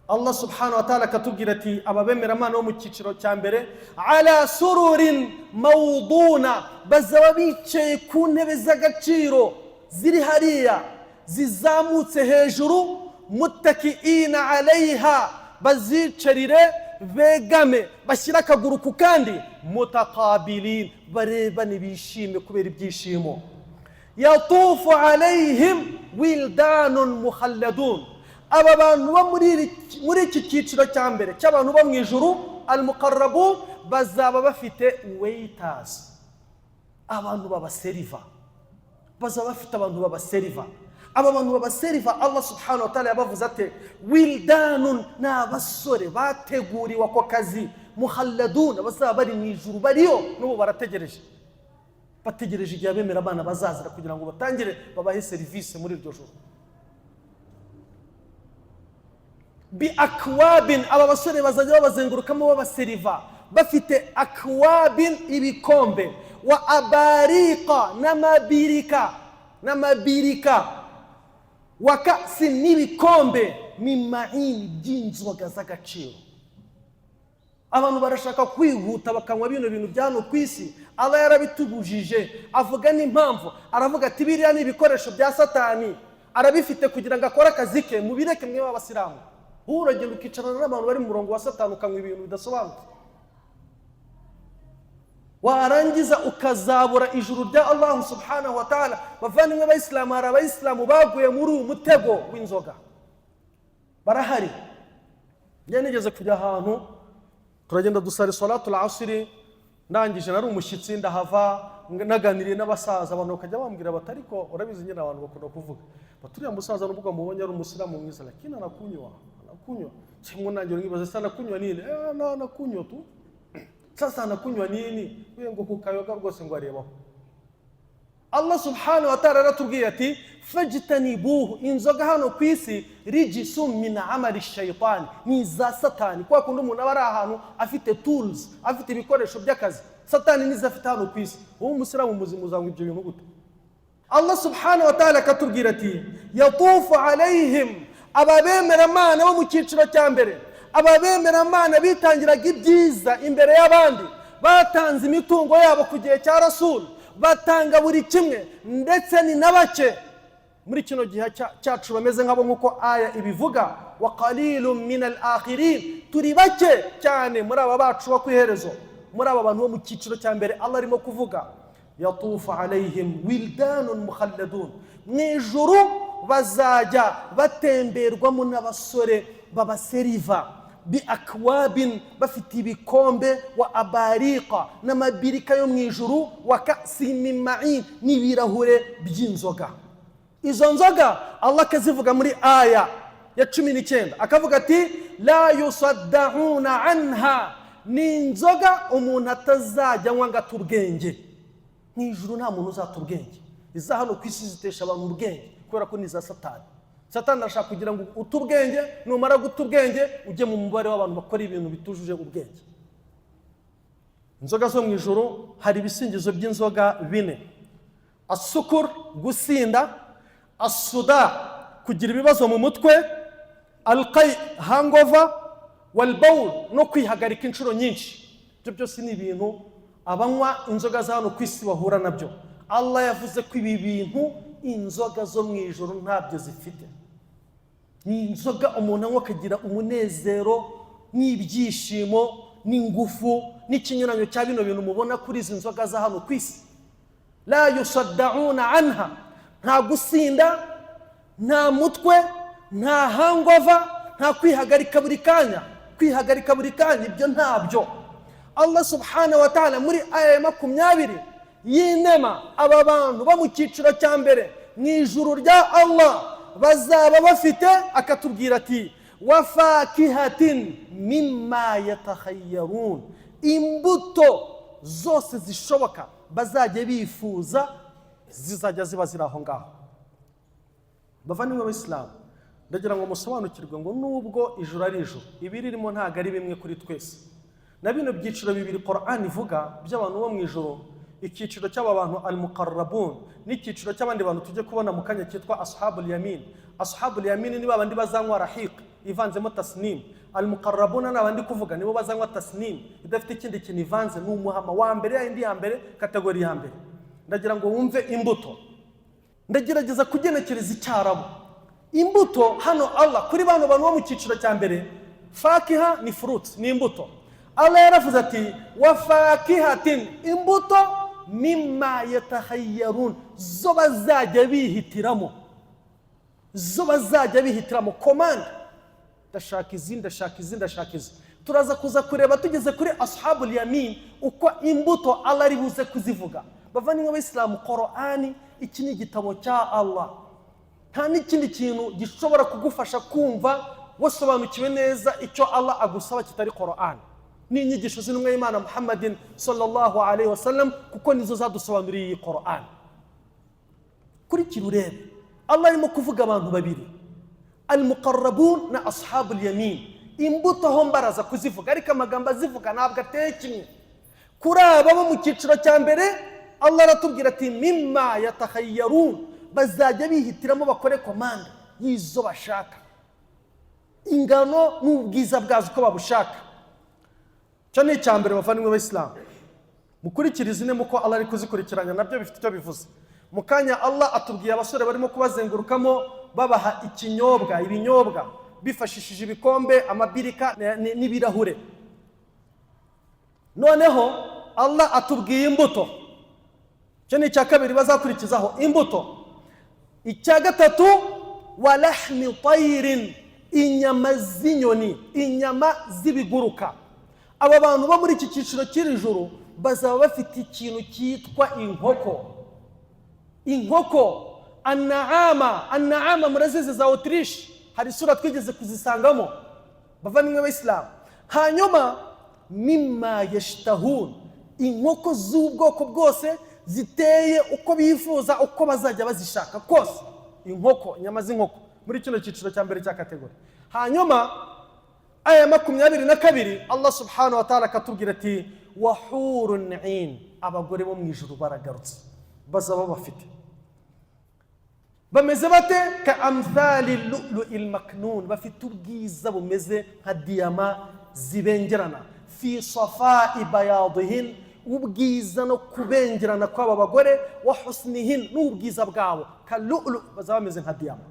Allah subhanahu wa ta'ala katubwira ati ababemera Imana bo mu cyiciro cya mbere, ala sururin mawduna, bazaba bicaye ku ntebe z'agaciro ziri hariya zizamutse hejuru, muttakiina alayha, bazicarire begame, bashyira akaguru ku kandi, mutaqabilin, barebane bishime kubera ibyishimo. Yatufu alayhim wildanun mukhalladun, aba bantu bo muri iki cyiciro cya mbere cy'abantu bo mu ijuru, al-muqarrabun, bazaba bafite waiters, abantu babaseriva, bazaba bafite abantu babaseriva. Aba bantu babaseriva Allah subhanahu wa ta'ala yabavuze ate wildanun, n'abasore bateguriwe ako kazi, mukhalladun, bazaba bari mu ijuru, bariyo n'ubu barategereje, bategereje igihe abemera Imana bazazira kugira ngo batangire babahe serivisi muri iryo juru. Bi akwabin, aba basore bazajya babazengurukamo babaseriva bafite akwabin, ibikombe, wa abariqa, n'amabirika, wa ka'sin, n'ibikombe, min ma'in, by'inzoga z'agaciro. Abantu barashaka kwihuta bakanywa bino bintu byano ku isi, Allah yarabitubujije, avuga n'impamvu, aravuga ati biriya ni ibikoresho bya Satani, arabifite kugira ngo akore akazi ke, mubireke mwe b'abasilamu. Uragenda ukicarana n'abantu bari mu murongo wa Satani ukanywa ibintu bidasobanutse, warangiza ukazabura ijuru rya Allah subhanahu wa ta'ala. Bavandimwe b'Abayisilamu, hari Abayisilamu baguye muri uyu mutego w'inzoga, barahari. Njye nigeze kujya ahantu turagenda dusara salatul asri, ndangije nari umushyitsi ndahava, naganiriye n'abasaza, abantu bakajya bambwira bati ariko urabizi nyine abantu bakunda kuvuga baturiya musaza n'ubwo mubonye ari umusilamu mwiza, lakini anakunywa kimwe. Nanjye ngibaza sana kunywa nini? Nakunywa tu. Sasa anakunywa nini? Wewe ngo kukayoga rwose ngo arebaho. Allah subhanahu wa ta'ala aratubwiye ati fajtanibuhu, inzoga hano ku isi, rijisum min amali shaytan, ni za Satani. Kwa kundi umuntu aba ari ahantu afite tools, afite ibikoresho by'akazi, Satani nizo afite hano ku isi. Uwo musiramu muzimuzanga ibyo bintu gute? Allah subhanahu wa ta'ala akatubwira ati yatufu alayhim, ababemera Imana bo mu cyiciro cya mbere, ababemera Imana bitangiraga ibyiza imbere y'abandi, batanze imitungo yabo ku gihe cya Rasul, batanga buri kimwe, ndetse ni nabake muri kino gihe cyacu bameze nk'abo nk'uko aya ibivuga, wa qalilun min al-akhirin, turi bake cyane muri aba bacu bo kwiherezo, muri aba bantu bo mu cyiciro cya mbere Allah arimo kuvuga. Yatufu alayhim wildanun mukhalladun, mu ijuru bazajya batemberwamo n'abasore babaseriva, bi akwabin, bafite ibikombe, wa abariqa, n'amabirika yo mu ijuru, wa ka'sin min ma'in, n'ibirahure by'inzoga. Izo nzoga Allah kazivuga muri aya ya 19 akavuga ati la yusaddauna anha, ni inzoga umuntu atazajya ngo atubwenge. N'ijuru nta muntu uzatubwenge, iza hano ku isi zitesha abantu ubwenge kubera ko ni za Satani. Satani arashaka kugira ngo utubwenge, numara gutubwenge ujye mu mubare w'abantu bakora ibintu bitujuje ubwenge. Inzoga zo mu ijuru hari ibisingizo by'inzoga bine: asukur, gusinda; asuda, kugira ibibazo mu mutwe; alqay, hangover; walbaul, no kwihagarika inshuro nyinshi. Ibyo byose ni ibintu abanywa inzoga za hano ku isi bahura nabyo. Allah yavuze ko ibi bintu inzoga zo mu ijuru ntabyo zifite. Ni inzoga umuntu anywa akagira umunezero n'ibyishimo n'ingufu n'ikinyuranyo cya bino bintu mubona kuri izi nzoga za hano ku isi. La yusaddauna anha, nta gusinda, nta mutwe, nta hangover, nta kwihagarika buri kanya. Kwihagarika buri kanya ibyo ntabyo. Allah subhanahu wa ta'ala muri aya 20 y'inema aba bantu bo mu cyiciro cya mbere mu ijuru rya Allah bazaba bafite, akatubwira ati wafakihatin mimma yatakhayyarun, imbuto zose zishoboka bazajya bifuza zizajya ziba ziri aho ngaho. Bavandimwe b'Islam, ndagira ngo musobanukirwe ngo nubwo ijuru ari ijuru, ibiririmo ntago ari bimwe kuri twese. Na bino byiciro bibiri Qur'an ivuga by'abantu bo mu ijuru, icyiciro cy'abantu al-muqarrabun n'icyiciro cy'abandi bantu tujye kubona mu kanya cyitwa ashabul yamin. Ashabul yamin ni babandi bazanywa rahiq ivanzemo tasnim. Al-muqarrabuna n'abandi kuvuga nibo bazanywa tasnim idafite ikindi kintu ivanze, n'umuhama wa mbere ya indi ya mbere, kategori ya mbere. Ndagira ngo wumve imbuto. Ndagerageza kugenekereza icyarabu. Imbuto hano Allah kuri bantu bo mu cyiciro cya mbere, fakiha ni fruits, ni imbuto. Allah yaravuze ati wafakihatin, imbuto mimma yatakhayyarun, zo bazajya bihitiramo. Zo bazajya bihitiramo command, ndashaka izi, ndashaka izi, ndashaka izi. Turaza kuza kureba tugeze kuri ashabul yamin uko imbuto Allah ari buze kuzivuga. Bavandimwe b'Islam, Qur'ani iki ni igitabo cya Allah. Nta n'ikindi kintu gishobora kugufasha kumva wasobanukiwe neza icyo Allah agusaba kitari Qur'an. Ni inyigisho z'intumwa y'Imana Muhammadin sallallahu alaihi wasallam, kuko nizo zadusobanuriye iyi Qur'an. Kuri kirurebe Allah arimo kuvuga abantu babiri, al-muqarrabun na ashabul yamin. Imbuto ho mbaraza kuzivuga, ariko amagambo azivuga ntabwo ateye kimwe. Kuri aba bo mu cyiciro cya mbere Allah aratubwira ati mimma yatakhayyarun, bazajya bihitiramo bakore komanda y'izo bashaka, ingano n'ubwiza bwazo uko babushaka. Cyo ni icya mbere bavandimwe b'Islam. Mukurikirize ne muko Allah ari kuzikurikiranya nabyo bifite icyo bivuze. Mukanya Allah atubwiye abasore barimo kubazengurukamo babaha ikinyobwa, ibinyobwa bifashishije ibikombe, amabirika n'ibirahure. Noneho Allah atubwiye imbuto. Cyo ni icya kabiri bazakurikizaho, imbuto. Icya gatatu walahmi tayrin, inyama z'inyoni, inyama z'ibiguruka. Aba bantu bo muri iki cyiciro cy'iri juru bazaba bafite ikintu cyitwa inkoko. Inkoko, an'ama murazizi za Autriche, hari sura twigeze kuzisangamo bavandimwe b'Islam. Hanyuma mimma yashtahun, inkoko z'ubwoko bwose ziteye uko bifuza, uko bazajya bazishaka kose. Inkoko, inyama z'inkoko muri kino cyiciro cya mbere cya kategori. Hanyuma aya 22 Allah subhanahu wa ta'ala akatubwira ati wahurun 'ain, abagore bo mu ijuru baragarutse, bazaba bafite bameze bate? Ka amthali lu'lu'il maknun, bafite ubwiza bumeze nka diyama zibengerana. Fi safa'i bayadihin, ubwiza no kubengerana kw'aba bagore, wa husnihin, n'ubwiza bwabo ka lu'lu, bazaba bameze nka diyama.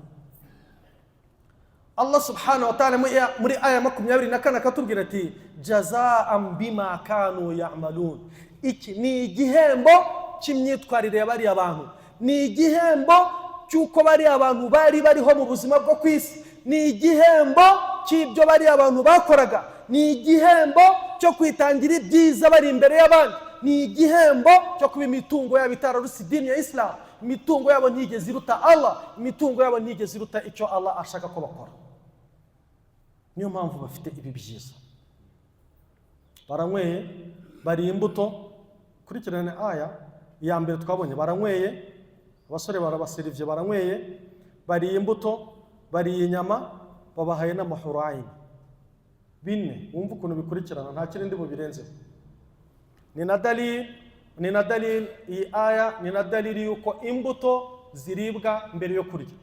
Allah subhanahu wa ta'ala muri aya 24 akatubwira ati jazaan bima kanu ya'malun, iki ni igihembo cy'imyitwarire y'abari abantu, ni igihembo cyuko bari abantu bari bariho mu buzima bwo kwisi, ni igihembo cy'ibyo bari abantu bakoraga, ni igihembo cyo kwitangira ibyiza bari imbere y'abandi, ni igihembo cyo kuba imitungo yabo itararuse idini ya Islam. Imitungo yabo ntigeze iruta Allah, imitungo yabo ntigeze iruta icyo Allah ashaka ko bakora. niyo mpamvu bafite ibi byiza. Baranyweye, bari imbuto. Kurikirane aya ya mbere twabonye, baranyweye, abasore barabaserivye, baranyweye, bari imbuto, bari inyama, babahaye n'amahurayin. Bine, wumva ukuntu bikurikirana, nta kindi mu birenze. Ni na dalil iyi aya, ni na dalili yuko imbuto ziribwa mbere yo kurya.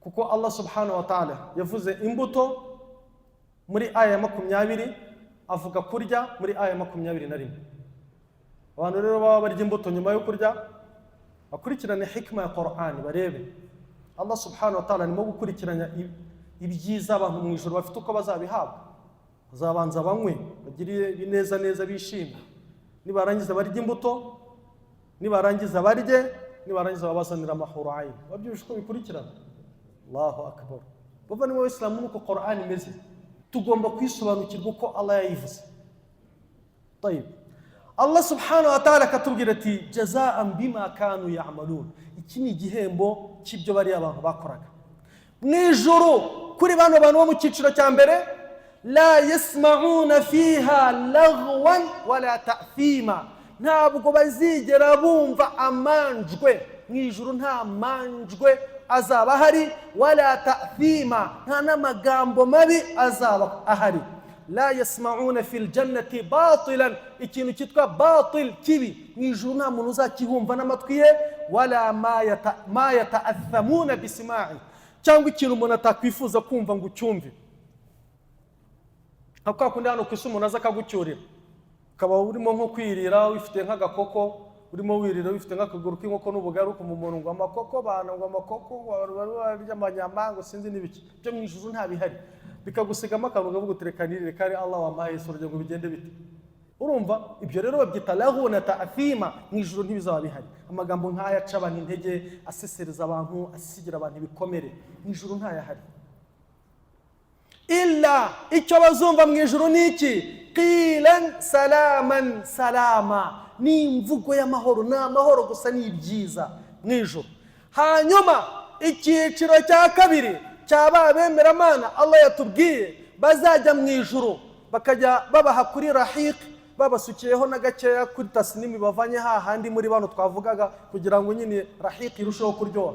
Kuko Allah subhanahu wa ta'ala yavuze imbuto muri aya 20, avuga kurya muri aya 21. Abantu rero baba barya imbuto nyuma yo kurya, bakurikirane hikma ya Qur'an, barebe Allah subhanahu wa ta'ala nimo gukurikiranya ibyiza abantu mu ijuru bafite uko bazabihabwa. Bazabanza banywe, bagiriye bineza neza, bishimye, nibarangiza barya imbuto, nibarangiza barye, nibarangiza babazanira amahurayin. Babyushye uko bikurikirana. Allahu akbar. Bava ni mu Islam nuko Qur'an imeze, tugomba kwisobanukirwa uko Allah yayivuze. Tayib, Allah subhanahu wa ta'ala katubwira ati jazaan bima kanu ya'malun. Iki ni igihembo cy'ibyo bari abantu bakoraga mwijuru. Kuri bano bantu bo mu cyiciro cya mbere, la yasma'una fiha lagwan wala ta'thima, ntabwo bazigera bumva amanjwe mwijuru, nta manjwe azaba ahari, wala ta'thima, nta n'amagambo mabi azaba ahari. La yasma'una fil jannati batilan, ikintu cyitwa batil kibi mwijuru nta muntu uzakihumva n'amatwi ye, wala ma yata'athamuna bisima'i, cyangwa ikintu umuntu atakwifuza kumva ngo ucyumve. Hakwa kundi hano kwisi umuntu aza akagucyurira, ukaba urimo nko kwirira wifite nk'agakoko, urimo wirira wifite nk'akaguru k'inkoko n'ubugaruka mu muntu ngo amakoko bana ngo amakoko barya amanyama ngo sinzi n'ibiki, byo mwijuru nta bihari. Bikagusigamo akantu ukavuga uterekanirire kari Allah wamaye sorje ngo bigende bite. Urumva ibyo rero babyita lahuna ta'thima, mwijuru ntibizaba bihari. Amagambo nk'aya aca abantu intege, asesereza abantu, asigira abantu ibikomere, mwijuru nta yahari. Illa icyo bazumva mwijuru niki, qilan salaman salama, ni imvugo y'amahoro, na amahoro gusa ni ibyiza mwijuru. Hanyuma icyiciro cya kabiri cyaba bemeramana Allah yatubwiye bazajya mwijuru, bakajya babaha kuri rahiq, babasukiyeho na gakeya kuri tasnimi bavanye hahandi muri bano twavugaga, kugira ngo nyine rahiq irusheho kuryoha.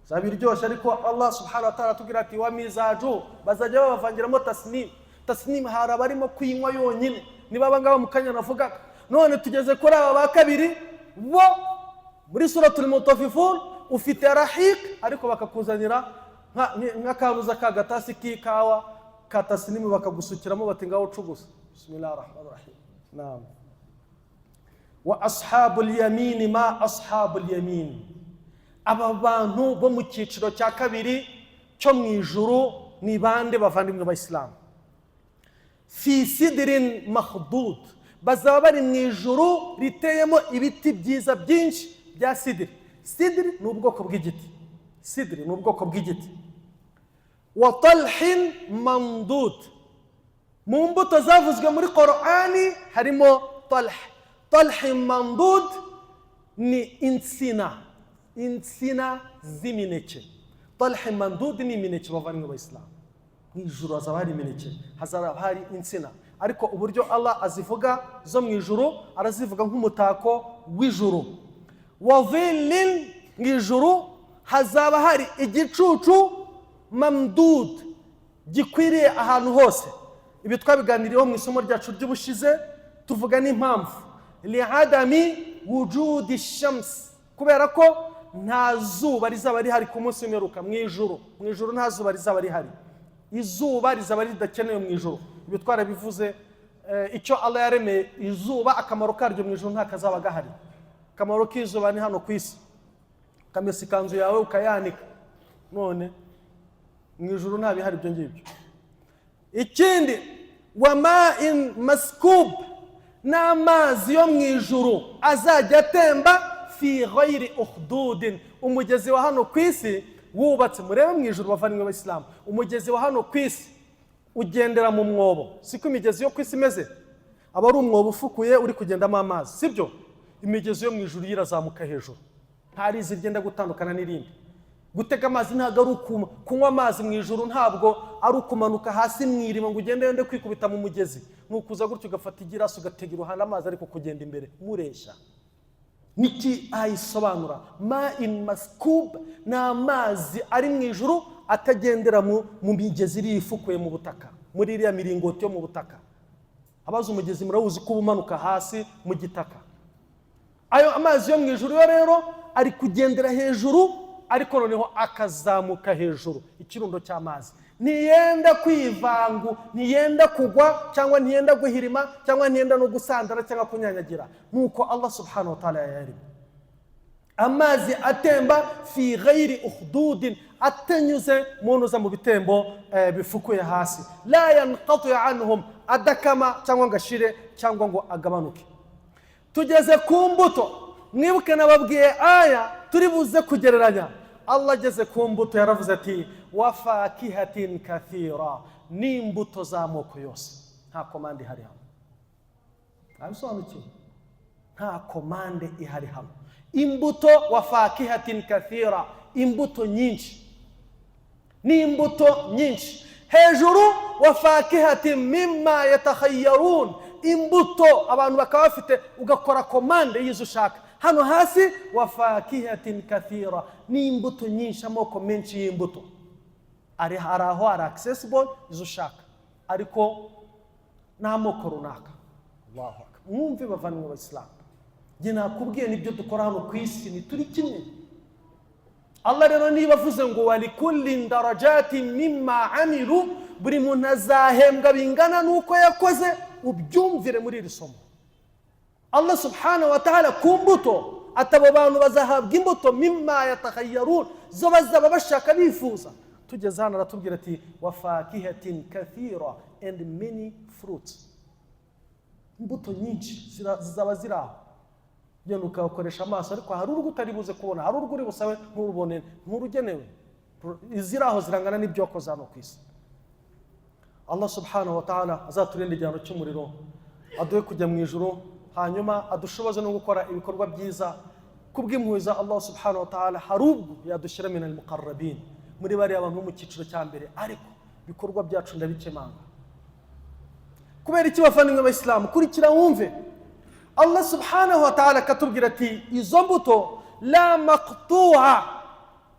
Zabiryoshye, ariko Allah subhanahu wa ta'ala atubwira ati wa mizaju, bazajya babavangiramo tasnim. Tasnim hari abarimo kwinywa yonyine, niba abangaba mu kanya navugaga. None tugeze kuri aba ba kabiri bo muri suratul mutaffifun, ufite rahiq ariko bakakuzanira nk'akaruza kagatasi k'ikawa ka tasnimi, bakagusukiramo bati ngaho ucugusa. Bismillahir rahmanir rahim. Naam. Wa ashabul yamin ma ashabul yamin, aba bantu bo mu cyiciro cya kabiri cyo mwijuru ni bande bavandimwe b'Islam? Fi sidrin makhdud, bazaba bari mwijuru riteyemo ibiti byiza byinshi bya sidri. Sidri ni ubwoko bw'igiti, sidri ni ubwoko bw'igiti. Wa talhin mamdud, mu mbuto zavuzwe muri Qur'ani harimo talh. Talhin mamdud ni insina, insina z'imineke. Talhin mamdud ni imineke bavandimwe b'Islam. Mwijuru hazaba hari imineke, hazaba hari insina, ariko uburyo Allah azivuga zo mwijuru arazivuga nk'umutako w'ijuru. Wa dhillin, mwijuru hazaba hari igicucu mamdud gikwiriye ahantu hose. Ibi twabiganiriyeho mu isomo ryacu ry'ubushize, tuvuga n'impamvu li'adami wujudi shams, kubera ko nta zuba rizaba rihari ku munsi w'imperuka mwijuru. Mwijuru nta zuba rizaba rihari, izuba rizaba ridakenewe mwijuru. Ibi twarabivuze, icyo Allah yaremeye izuba, akamaro karyo mwijuru nta kazaba gahari. Akamaro k'izuba ni hano ku isi, ukamesa ikanzu yawe ukayanika, none mwijuru nta bihari ibyo ngibyo. Ikindi, wa ma'in maskub, n'amazi yo mwijuru azajya atemba fi ghayri ukhdudin, umugezi wa hano ku isi wubatse. Murebe mwijuru bavandimwe b'Islam, umugezi wa hano ku isi ugendera mu mwobo. Siko imigezi yo ku isi imeze, aba ari umwobo ufukuye uri kugendamo amazi, sibyo? Imigezi yo mwijuru irazamuka hejuru, ntari zigenda gutandukana n'irindi. gutega amazi ntabwo ari kunywa amazi mu ijuru, ntabwo ari ukumanuka hasi mu irima ngo ugende wende kwikubita mu mugezi, nukuza gutyo ugafata igirasi ugatega iruhande amazi ariko kugenda imbere mureshya. Niki ayisobanura? Ma'in maskub, ni amazi ari mu ijuru atagendera mu migezi iri ifukuye mu butaka, muri iriya miringoti yo mu butaka. Abazi umugezi murawuzi ko umanuka hasi mu gitaka. Ayo amazi yo mu ijuru yo rero ari kugendera hejuru, ariko noneho akazamuka hejuru. Ikirundo cy'amazi ntiyenda kwivangu, ntiyenda kugwa cyangwa ntiyenda guhirima cyangwa ntiyenda no gusandara cyangwa kunyanyagira, nuko Allah subhanahu wa ta'ala yarimo. Amazi atemba fi ghairi ukhdudin, atanyuze munuza mu bitembo bifukuye hasi. La yanqati anhum, adakama cyangwa ngashire cyangwa ngo agabanuke. Tugeze ku mbuto, mwibuke nababwiye aya turi buze kugereranya. Allah ageze ku mbuto yaravuze ati wa fakihatin kathira, ni imbuto z'amoko yose. Nta komande ihari hano. Abisobanukiwe? Nta komande ihari hano. Imbuto wa fakihatin kathira, imbuto nyinshi. Ni imbuto nyinshi. Hejuru wa fakihatin mimma yatakhayyarun, imbuto abantu bakaba bafite ugakora komande y'izo ushaka. Hano hasi wa fakihatin kathira, ni imbuto nyinshi, amoko menshi y'imbuto. Ari haraho ari accessible izo ushaka, ariko nta moko runaka. Allahu akbar. Mwumve bavandimwe b'Islam, njye nakubwiye nibyo dukora hano ku isi, ni turi kimwe. Allah rero niba avuze ngo walikulli darajati mimma amilu, buri muntu azahembwa bingana nuko yakoze, ubyumvire muri iri somo. Allah subhanahu wa ta'ala ku mbuto atabo bantu bazahabwa imbuto mimma yatakhayyarun, zo bazaba bashaka bifuza. Tugeze hano aratubwira ati wa fakihatin kathira, and many fruits. Imbuto nyinshi zizaba ziraho, genda ukakoresha amaso, ariko hari urugo utari buze kubona, hari urugo uri busabe nturubone, nturugenewe. Iziraho zirangana n'ibyo wakoze hano ku isi. Allah subhanahu wa ta'ala azaturinde igihano cy'umuriro, aduhe kujya mu ijuru, hanyuma adushoboze no gukora ibikorwa byiza. Kubw'impuhwe za Allah subhanahu wa ta'ala hari ubwo yadushyira min al-muqarrabin, muri bari abantu mu cyiciro cya mbere, ariko bikorwa byacu ndabikemanga. Kubera iki bavandimwe b'Islam? Kurikira wumve. Allah subhanahu wa ta'ala katubwira ati izo mbuto la maqtu'a,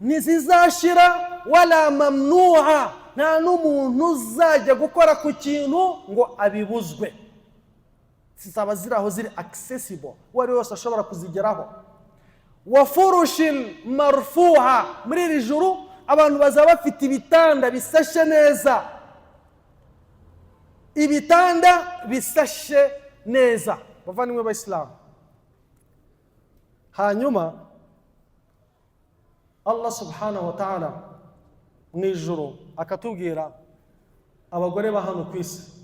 nizizashira, wala mamnu'a, nta n'umuntu uzajya gukora ku kintu ngo abibuzwe. Zizaba ziraho, ziri accessible, wari wose ashobora kuzigeraho. Wa furushin marfuha, muri iri juru abantu bazaba bafite ibitanda bisashe neza, ibitanda bisashe neza. Bavandimwe b'Islam, hanyuma Allah subhanahu wa ta'ala mu ijuru akatubwira abagore ba hano ku isi,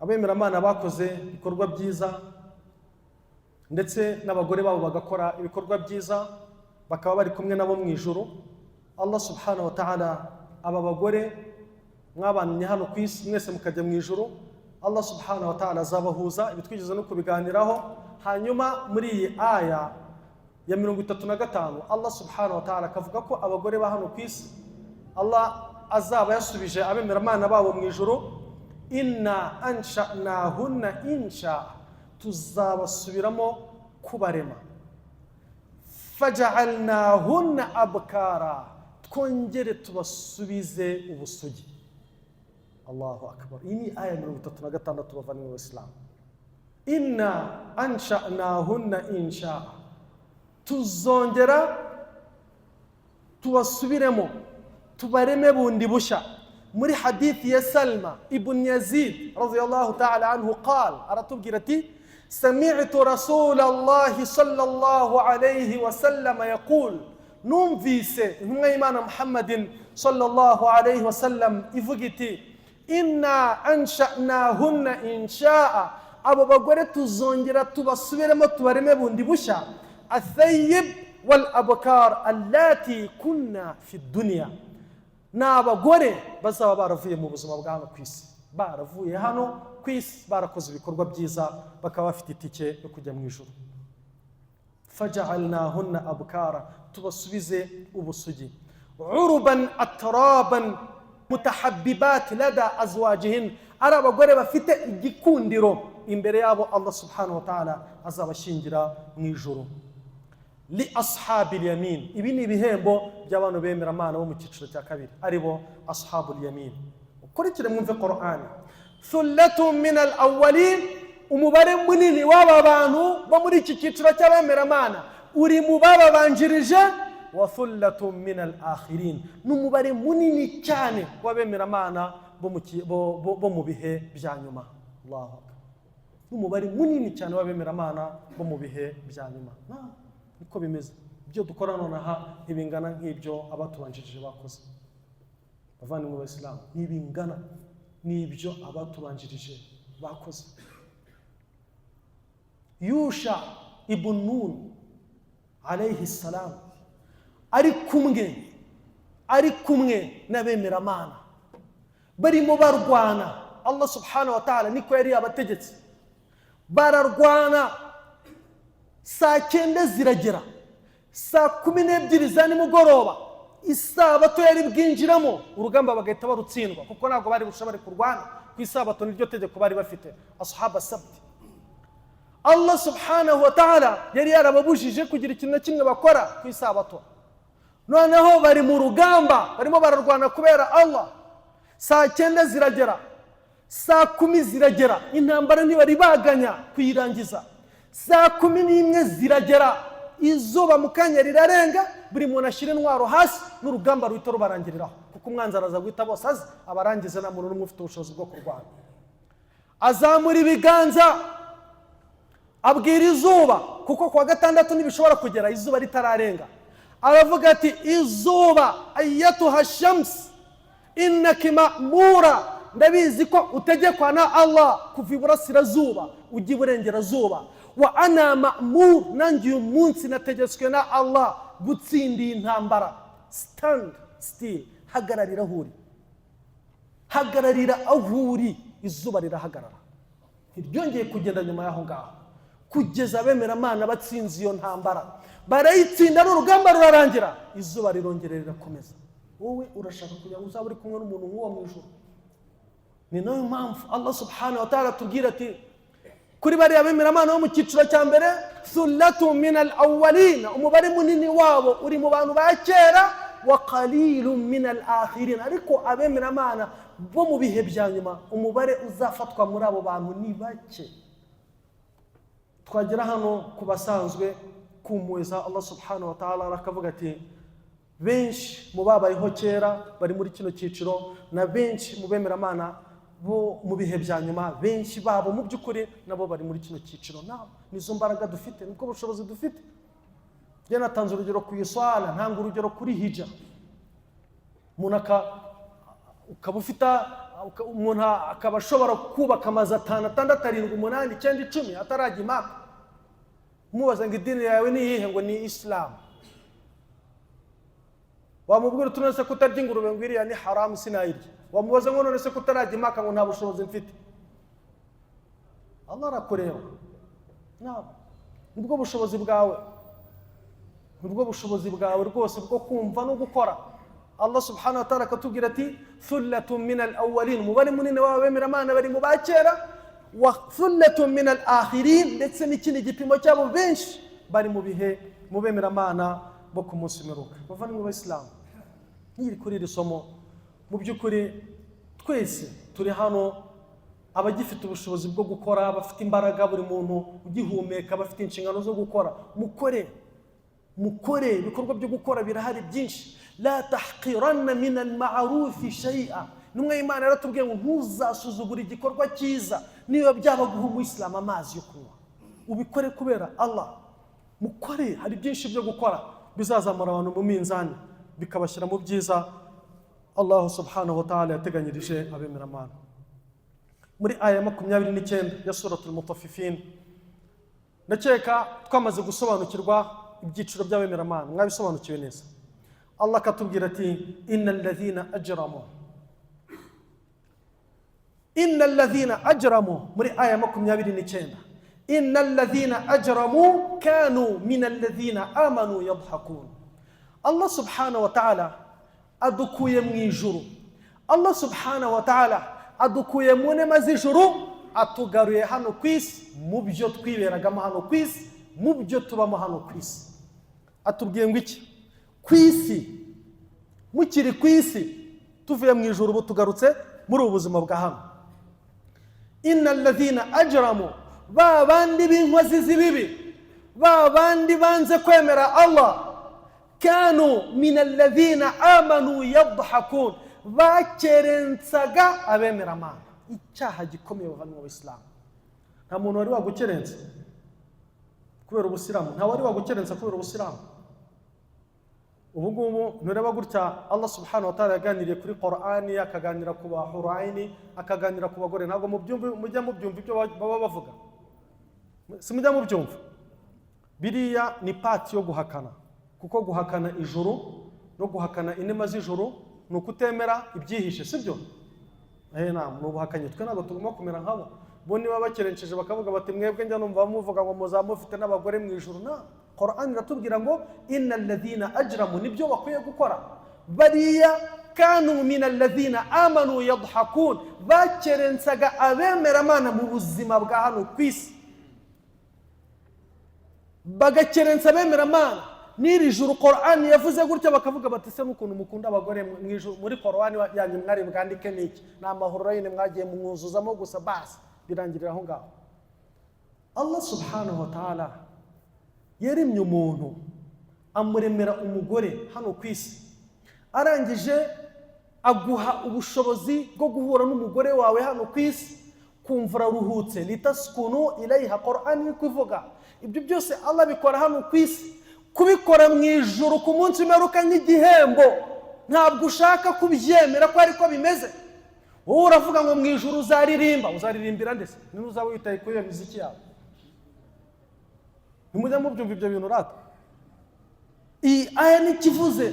abemeramana bakoze ibikorwa byiza, ndetse n'abagore babo bagakora ibikorwa byiza, bakaba bari kumwe nabo mu ijuru. Allah subhanahu wa ta'ala, aba bagore mwabanye hano ku isi mwese mukajya mu ijuru, Allah subhanahu wa ta'ala azabahuza. Ibi twigeze no kubiganiraho. Hanyuma muri iyi aya ya 35 Allah subhanahu wa ta'ala akavuga ko abagore ba hano ku isi Allah azaba yasubije abemeramana babo mu ijuru, inna ansha'nahunna insha, tuzabasubiramo kubarema, faja'alnahunna abkara, twongere tubasubize ubusugi. Allahu akbar. Iyi ni aya 36 bavandimwe b'Islam. Inna ansha'nahunna insha, tuzongera tubasubiremo tubareme bundi busha. Muri hadithi ya Salma ibn Yazid radiyallahu ta'ala anhu qala, aratubwira ati sami'tu rasulallahi sallallahu alayhi wa sallam yaqul, numvise intumwa y'Imana Muhammadin sallallahu alayhi wa sallam ivuga iti inna ansha'nahunna insha'a, abo bagore tuzongera tubasubiremo tubareme bundi busha. Athayyib wal abkar allati kunna fi dunya, n'abagore bazaba baravuye mu buzima bwa hano ku isi, baravuye hano ku isi, barakoze ibikorwa byiza, bakaba bafite itike yo kujya mu ijuru. Faja'alnahunna abkara, tubasubize ubusugi. Uruban atraban mutahabbibat lada azwajihin, ari abagore bafite igikundiro imbere yabo Allah subhanahu wa ta'ala azabashingira mu ijuru. Li ashabil yamin, ibi ni ibihembo by'abantu bemera Imana bo mu cyiciro cya kabiri, aribo ashabul yamin. Ukurikire mwumve Qur'an. Thullatun min al-awwalin, umubare munini w'aba bantu bo muri iki cyiciro cy'abemera Imana uri mu bababanjirije, wa thullatun min al-akhirin, n'umubare munini cyane w'abemera Imana bo mu bihe bya nyuma. Allahu akbar. N'umubare munini cyane w'abemera Imana bo mu bihe bya nyuma. Niko bimeze. Ibyo dukora nonaha ntibingana nk'ibyo abatubanjirije bakoze. Bavandimwe b'Islam, ntibingana n'ibyo abatubanjirije bakoze. Yusha ibn Nun alayhi salam ari kumwe n'abemera Imana barimo barwana. Allah subhanahu wa ta'ala niko yari abategetse, bararwana. Saa 9 ziragera, saa 12 za nimugoroba isabato yari bwinjiramo, urugamba bagahita barutsindwa kuko ntabwo bari bushobore kurwana ku isabato. Niryo tegeko bari bafite ashaba sabt. Allah subhanahu wa ta'ala yari yarababujije kugira ikintu na kimwe bakora ku isabato. Noneho bari mu rugamba, barimo bararwana kubera Allah. Saa 9 ziragera, saa 10 ziragera, intambara ntibari baganya kuyirangiza. Saa 11 ziragera, izuba mukanya rirarenga, buri muntu ashira intwaro hasi n'urugamba ruhita rubarangiriraho kuko umwanzi araza guhita bose azi abarangize na muntu n'umwe ufite ubushobozi bwo kurwana. Azamura ibiganza abwira izuba, kuko kwa gatandatu ntibishobora kugera izuba ritararenga, aravuga ati izuba ayatuha shams innaki ma'mura, ndabizi ko utegekwa na Allah kuva iburasirazuba ujya iburengerazuba. Wa ana ma'mur, nanjye uyu munsi nategetswe na Allah gutsinda iyi ntambara. Stand still, hagararira ahuri, hagararira ahuri. Izuba rirahagarara, ntiryongeye kugenda nyuma y'aho ngaho kugeza abemera Imana batsinze iyo ntambara. Barayitsinda n'urugamba rurarangira, izuba rirongera rirakomeza. Wowe urashaka kugira ngo uzabe uri kumwe n'umuntu nk'uwo mu ijuru? Ni nayo mpamvu Allah subhanahu wa ta'ala tubwira ati kuri bariya bemera Imana bo mu cyiciro cya mbere, thullatun min al-awwalin, umubare munini wabo uri mu bantu ba kera, wa qalilun min al-akhirin, ariko abemera Imana bo mu bihe bya nyuma umubare uzafatwa muri abo bantu ni bake. Twagera hano kubasanzwe kumweza Allah subhanahu wa ta'ala akavuga ati benshi mu babayeho kera bari muri kino cyiciro, na benshi mu bemera Imana bo mu bihe bya nyuma, benshi babo mu by'ukuri nabo bari muri kino cyiciro. Nizo mbaraga dufite, nibwo bushobozi dufite. Je natanze urugero ku iswala, ntanga urugero kuri hija. Ukaba ufite umuntu akaba ashobora kubaka amazu 5, 6, 7, 8, 9, 10 atarajya Maka. Mubaza ngo idini yawe ni iyihe? Ngo ni Islam. Wamubwira tunese kutarya ingurube ngo iriya ni haramu sinayirya. Wamubaza ngo none se kutarajya Maka ngo nta bushobozi mfite. Allah arakureba. Nibwo bushobozi bwawe, nibwo bushobozi bwawe rwose bwo kumva no gukora. Allah subhanahu wa ta'ala akatubwira ati thullatun min al-awwalin, umubare munini w'abemera Imana bari mu bakera, wa thullatun min al-akhirin, ndetse n'ikindi gipimo cyabo benshi bari mu bihe mu bemera Imana bo ku munsi w'imperuka. Bavandimwe b'Islam, nkiri kuri iri somo, mu by'ukuri twese turi hano abagifite ubushobozi bwo gukora, bafite imbaraga, buri muntu ugihumeka, bafite inshingano zo gukora. Mukore ibikorwa byo gukora birahari byinshi. La tahqiranna min al-ma'ruf shay'a, numwe Imana yaratubwiye ngo ntuzasuzugura igikorwa cyiza niyo byaba guha umuyisilamu amazi yo kunywa. Ubikore kubera Allah. Mukore, hari byinshi byo gukora bizazamura abantu mu minzani bikabashyira mu byiza Allah subhanahu wa ta'ala yateganyirije abemera Imana. Muri aya 29 ya suratul Mutaffifin, ndakeka twamaze gusobanukirwa ibyiciro by'abemera Imana, mwabisobanukiwe neza. Allah katubwira ati innal ladhina ajramu, muri aya 29, innal ladhina ajramu kanu minal ladhina amanu yadhhakun, Allah subhanahu wa ta'ala adukuye mu ijuru. Allah subhanahu wa ta'ala adukuye mu nema z'ijuru, atugaruye hano ku isi mu byo twiberagamo hano ku isi, mu byo tubamo hano ku isi. Atubwiye ngo iki? Ku isi, mukiri ku isi, tuvuye mu ijuru ubu tugarutse muri ubu buzima bwa hano. Innal ladhina ajramu, ba bandi b'inkozi z'ibibi, ba bandi banze kwemera Allah, kanu minal ladhina amanu yadhakun, bakerensaga abemera Imana. Icyaha gikomeye bavanywe mu Islam. Nta muntu wari wagukerensa kubera ubusilamu, nta wari wagukerensa kubera ubusilamu. Ubu ngubu ntureba gutya Allah subhanahu wa ta'ala yaganiriye kuri Qur'ani, akaganira ku bahuraini, akaganira ku bagore. Ntabwo mujya mubyumva ibyo baba bavuga, simujya mubyumva. Biriya ni pati yo guhakana, kuko guhakana ijuru no guhakana inema z'ijuru ni ukutemera ibyihishe, sibyo? Nubuhakanye. Twe ntabwo tugomba kumera nkabo. Bo niba bakerenceje bakavuga bati mwebwe njya numva muvuga ngo muzamufite n'abagore mu ijuru. Na Qur'an iratubwira ngo innal ladhina ajramu, nibyo bakwiye gukora. Bariya kanu minal ladhina amanu yadhakun, bakerensaga abemera Imana mu buzima bwa hano ku isi, bagakerensa abemera Imana. N'iri juru Qur'an yavuze gutya bakavuga bati se n'ukuntu mukunda abagore mu ijuru, muri Qur'an yanyu mwari bwandike niki? N'amahoro yine mwagiye mwuzuzamo gusa basi birangirira aho ngaho. Allah subhanahu wa ta'ala yarimye umuntu, amuremera umugore hano ku isi, arangije aguha ubushobozi bwo guhura n'umugore wawe hano ku isi, kumvura ruhutse, litaskunu ilayha. Qur'an ikuvuga ibyo byose Allah bikora hano ku isi. Kubikora mu ijuru ku munsi umeruka nk'igihembo, ntabwo ushaka kubyemera ko ariko bimeze. Wowe uravuga ngo mu ijuru uzaririmbira ndetse n'uzaba witaye kuri iyo muziki yawe. Nimujya mubyumva ibyo bintu rata. Iyi aya nikivuze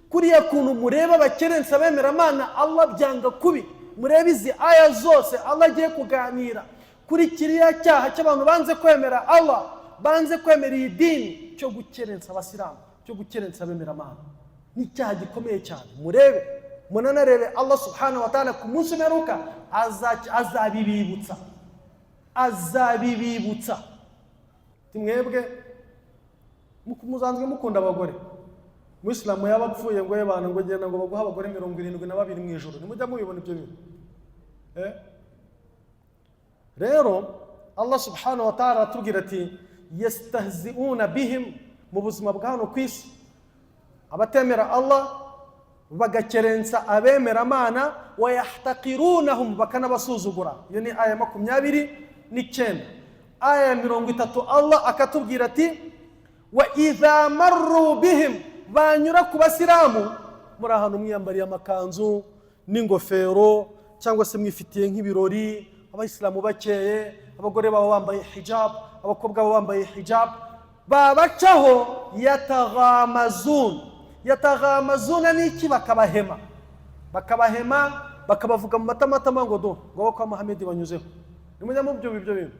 kuriya kuntu mureba bakerensa bemera Imana, Allah byanga kubi. Mureba izi aya zose Allah agiye kuganira kuri kiriya cyaha cy'abantu banze kwemera Allah, banze kwemera iyi dini, cyo gukerensa abasilamu, cyo gukerensa abemera Imana. Ni icyaha gikomeye cyane. Murebe, munanarebe Allah subhanahu wa ta'ala ku munsi umeruka azabibibutsa. Timwebwe muzanzwe mukunda abagore. Muislamu yabapfuye ngo yebana ngo genda ngo baguha abagore 72 mu ijuru. Nimujya mubibona ibyo bintu. Rero Allah subhanahu wa ta'ala atubwira ati yastahzi'una bihim, mu buzima bwa hano ku isi abatemera Allah bagakerensa abemera Imana, wa yahtaqirunahum, bakanabasuzugura. Iyo ni aya 29. Aya 30 Allah akatubwira ati wa idha marru bihim, banyura ku basilamu muri ahantu mwiyambariye amakanzu n'ingofero, cyangwa se mwifitiye nk'ibirori, abayisilamu bakeye, abagore babo bambaye hijab, abakobwa babo bambaye hijab, babacaho yataghamazuna niki? Bakabahema, bakabavuga mu matamatama ngo do ngo kwa Muhammad banyuzeho. Nimujya mu byo bintu.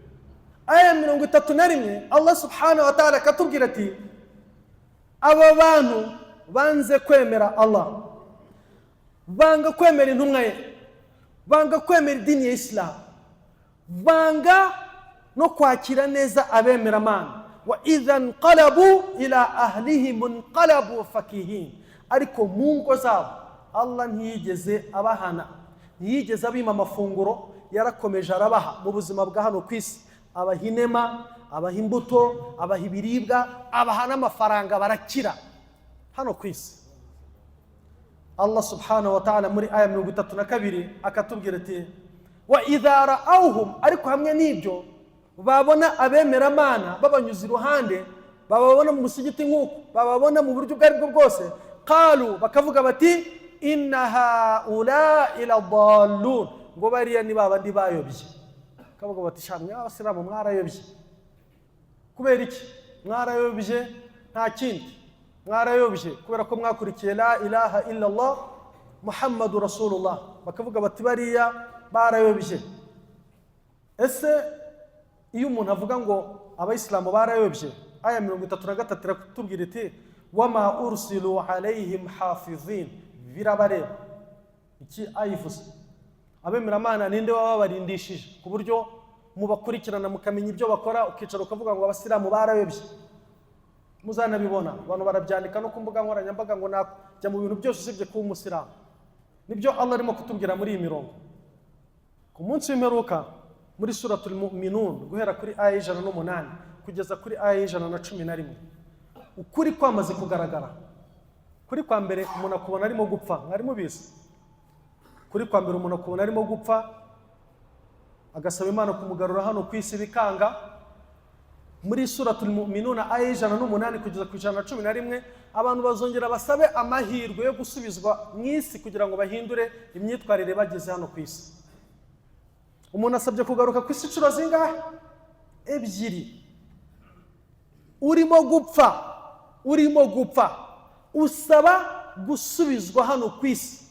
Aya 31 Allah subhanahu wa ta'ala katubwira ati aba bantu banze kwemera Allah, banga kwemera intumwa ye, banga kwemera idini ya Islam, banga no kwakira neza abemera Imana. Wa idhan qalabu ila ahlihim munqalabu fakihin, ariko mu ngo zabo Allah ntiyigeze abahana, ntiyigeze abima amafunguro, yarakomeje arabaha mu buzima bwa hano ku isi. Abahinema, abaha imbuto, abaha ibiribwa, abaha n'amafaranga, barakira hano ku isi. Allah subhanahu wa ta'ala muri aya 32 akatubwira ati wa idha ra'awhum, ariko hamwe n'ibyo babona abemera Imana babanyuze iruhande, bababona mu musigiti nk'uko, bababona mu buryo bwari bwo bwose, qalu, bakavuga bati inna haula ila dallun, ngo bariya ni babandi bayobye. Kavuga bati shamwe abasilamu mwarayobye. Kubera iki mwarayobye? Nta kindi, mwarayobye kubera ko mwakurikiye la ilaha illa Allah Muhammadur Rasulullah. Bakavuga bati bariya barayobye. Ese iyo umuntu avuga ngo abayisilamu barayobye, aya 33 iratubwira iti wama ursilu alayhim hafizin, birabareba. Iki ayivuze abemeramana ninde wababarindishije ku buryo mubakurikirana mukamenya ibyo bakora, ukicara ukavuga ngo abasilamu barayobye. Muzanabibona abantu barabyandika no ku mbuga nkoranyambaga ngo najya mu bintu byose usibye kuba umusilamu. Nibyo Allah arimo kutubwira muri iyi mirongo. Ku munsi w'imperuka muri suratul mu'minun guhera kuri aya 108 kugeza kuri aya 111, ukuri kwamaze kugaragara. Kuri kwa mbere umuntu akubona arimo gupfa, mwari mubizi. Kuri kwa mbere umuntu akubona arimo gupfa agasaba Imana kumugarura hano ku isi bikanga. Muri suratul mu'minun aya 108 kugeza ku 111 abantu bazongera basabe amahirwe yo gusubizwa mu isi kugira ngo bahindure imyitwarire bageze hano ku isi. Umuntu asabye kugaruka ku isi curo zingahe? Ebyiri. Urimo gupfa usaba gusubizwa hano ku isi.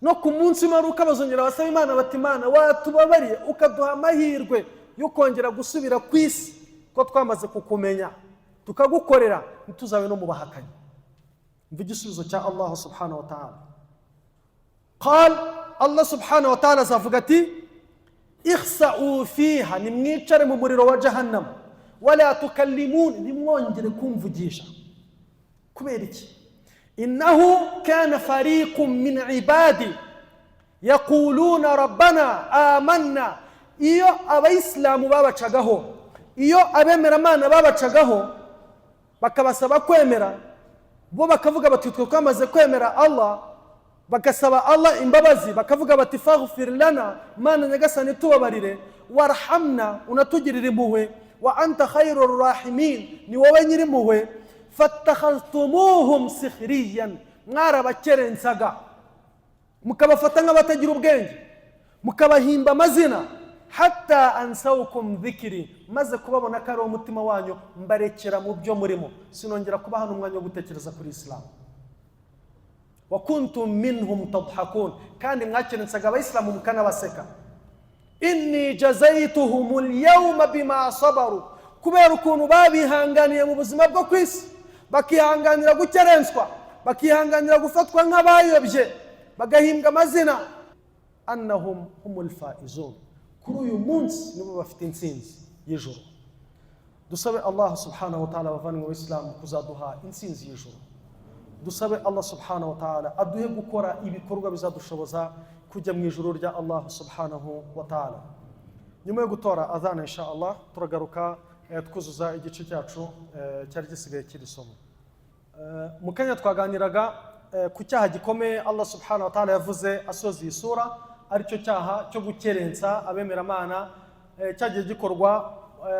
No ku munsi w'imperuka bazongera basaba Imana bati Imana watubabariye ukaduha amahirwe yo kongera gusubira ku isi ko twamaze kukumenya tukagukorera ntituzabe no mu bahakanyi. Mva igisubizo cya Allah subhanahu wa ta'ala. Qal Allah subhanahu wa ta'ala azavuga ati ikhsa'u fiha, nimwicare mu muriro wa jahannam, wala tukallimun, nimwongere kumvugisha. Kubera iki? Innahu kana fariqun min ibadi yaquluna rabbana amanna. Iyo abayisilamu babacagaho, iyo abemeramana babacagaho bakabasaba kwemera, bo bakavuga bati twe twamaze kwemera Allah, bagasaba Allah imbabazi, bakavuga bati faghfir lana, Mana nyagasani tubabarire, warhamna, unatugirira impuhwe, wa anta khairur rahimin, ni wowe nyiri impuhwe. Fattakhastumuhum sikhriyan, mwarabakerensaga mukabafata nk'abatagira ubwenge, mukabahimba amazina. Hatta ansawukum dhikri, maze kubabona ko ari umutima wanyu mbarekera mu byo murimo, sinongera kuba hano umwanya wo gutekereza kuri Islam. Wa kuntum minhum tadhakun, kandi mwakerensaga abayisilamu mukanabaseka. Inni jazaituhumul yawma bima sabaru, kubera ukuntu babihanganiye mu buzima bwo kwisi, bakihanganira gukerenswa, bakihanganira gufatwa nk'abayobye, bagahimbwa amazina. Annahum humul faizun, kuri uyu munsi nibo bafite intsinzi y'ijuru. Dusabe Allah subhanahu wa ta'ala bavandimwe b'Islam kuzaduha intsinzi y'ijuru. Dusabe Allah subhanahu wa ta'ala aduhe gukora ibikorwa bizadushoboza kujya mu ijuru rya Allah subhanahu wa ta'ala. Nyuma yo gutora adhana insha Allah turagaruka twuzuza igice cyacu cyari gisigaye kiri somo. Mu kanya twaganiraga ku cyaha gikomeye Allah subhanahu wa ta'ala yavuze asoza iyi sura, aricyo cyaha cyo gukerensa abemeramana cyagiye gikorwa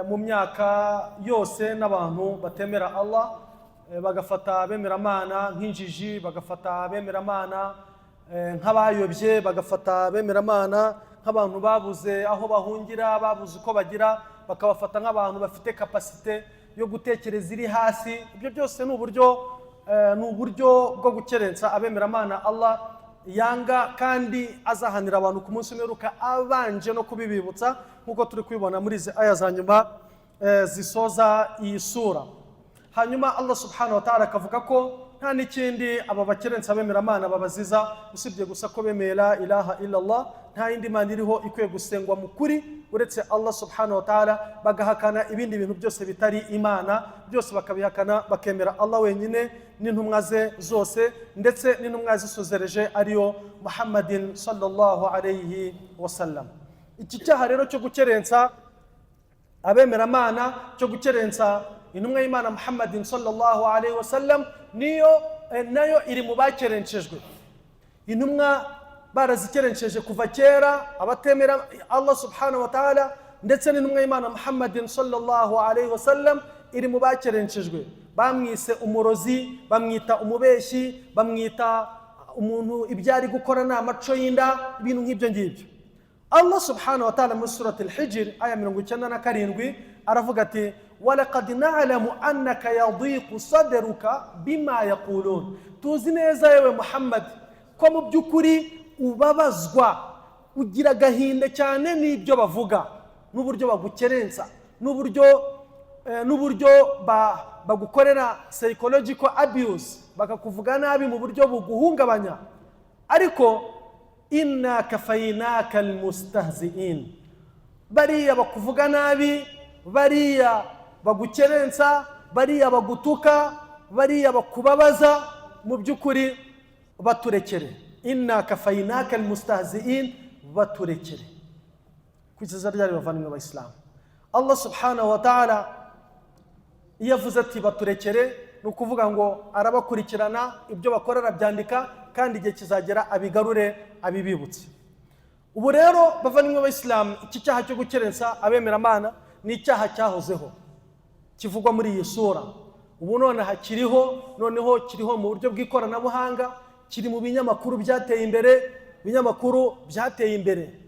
mu myaka yose n'abantu batemera Allah, bagafata abemeramana nk'injiji, bagafata abemeramana nk'abayobye, bagafata abemeramana nk'abantu babuze aho bahungira, babuze uko bagira, bakabafata nk'abantu bafite kapasite yo gutekereza iri hasi. Ibyo byose ni uburyo bwo gukerensa abemeramana Allah yanga kandi azahanira abantu ku munsi w'imperuka, abanje no kubibibutsa nk'uko turi kubibona muri izi aya za nyuma zisoza iyi sura. Hanyuma Allah subhanahu wa ta'ala akavuga ko nta n'ikindi aba bakerensa abemeramana babaziza usibye gusa ko bemera ilaha illallah, nta yindi mana iriho ikwiye gusengwa mu kuri uretse Allah subhanahu wa ta'ala, bagahakana ibindi bintu byose bitari imana, byose bakabihakana, bakemera Allah wenyine n'intumwa ze zose, ndetse n'intumwa zisozereje ariyo Muhammadin sallallahu alayhi wasallam. Iki cyaha rero cyo gukerensa abemeramana, cyo gukerensa intumwa y'Imana Muhammadin sallallahu alayhi wasallam, nayo iri mu bakerenshejwe. Intumwa barazikerenceje kuva kera, abatemera Allah subhanahu wa ta'ala, ndetse n'intumwa y'Imana Muhammadin sallallahu alayhi wasallam iri mu bakerenshejwe. Bamwise umurozi, bamwita umubeshyi, bamwita umuntu ibyari gukora na maco y'inda, ibintu nk'ibyo ngibyo. Allah subhanahu wa ta'ala muri surati al-Hijr aya 97 aravuga ati walaqad na'lamu annaka yadhiqu sadruka bima yaqulun, tuzi neza yewe Muhammad ko mu by'ukuri ubabazwa, ugira gahinda cyane n'ibyo bavuga, n'uburyo bagukerensa, n'uburyo n'uburyo bagukorera psychological abuse, bakakuvuga nabi mu buryo buguhungabanya. Ariko inna kafaynaka almustahzi'in, bariya bakuvuga nabi, bariya bagukerensa, bariya bagutuka, bariya bakubabaza, mu by'ukuri baturekere. Inna kafaynaka almustahzi'in, baturekere. Kwiza ryari bavandimwe b'Abayisilamu, Allah subhanahu wa ta'ala iyo avuze ati baturekere, ni ukuvuga ngo arabakurikirana, ibyo bakorera byandika, kandi igihe kizagera abigarure abibibutse. Ubu rero bavandimwe b'Abayisilamu, iki cyaha cyo gukerensa abemeramana ni icyaha cyahozeho kivugwa muri iyi sura. Ubu noneho kiriho mu buryo bw'ikoranabuhanga, kiri mu binyamakuru byateye imbere.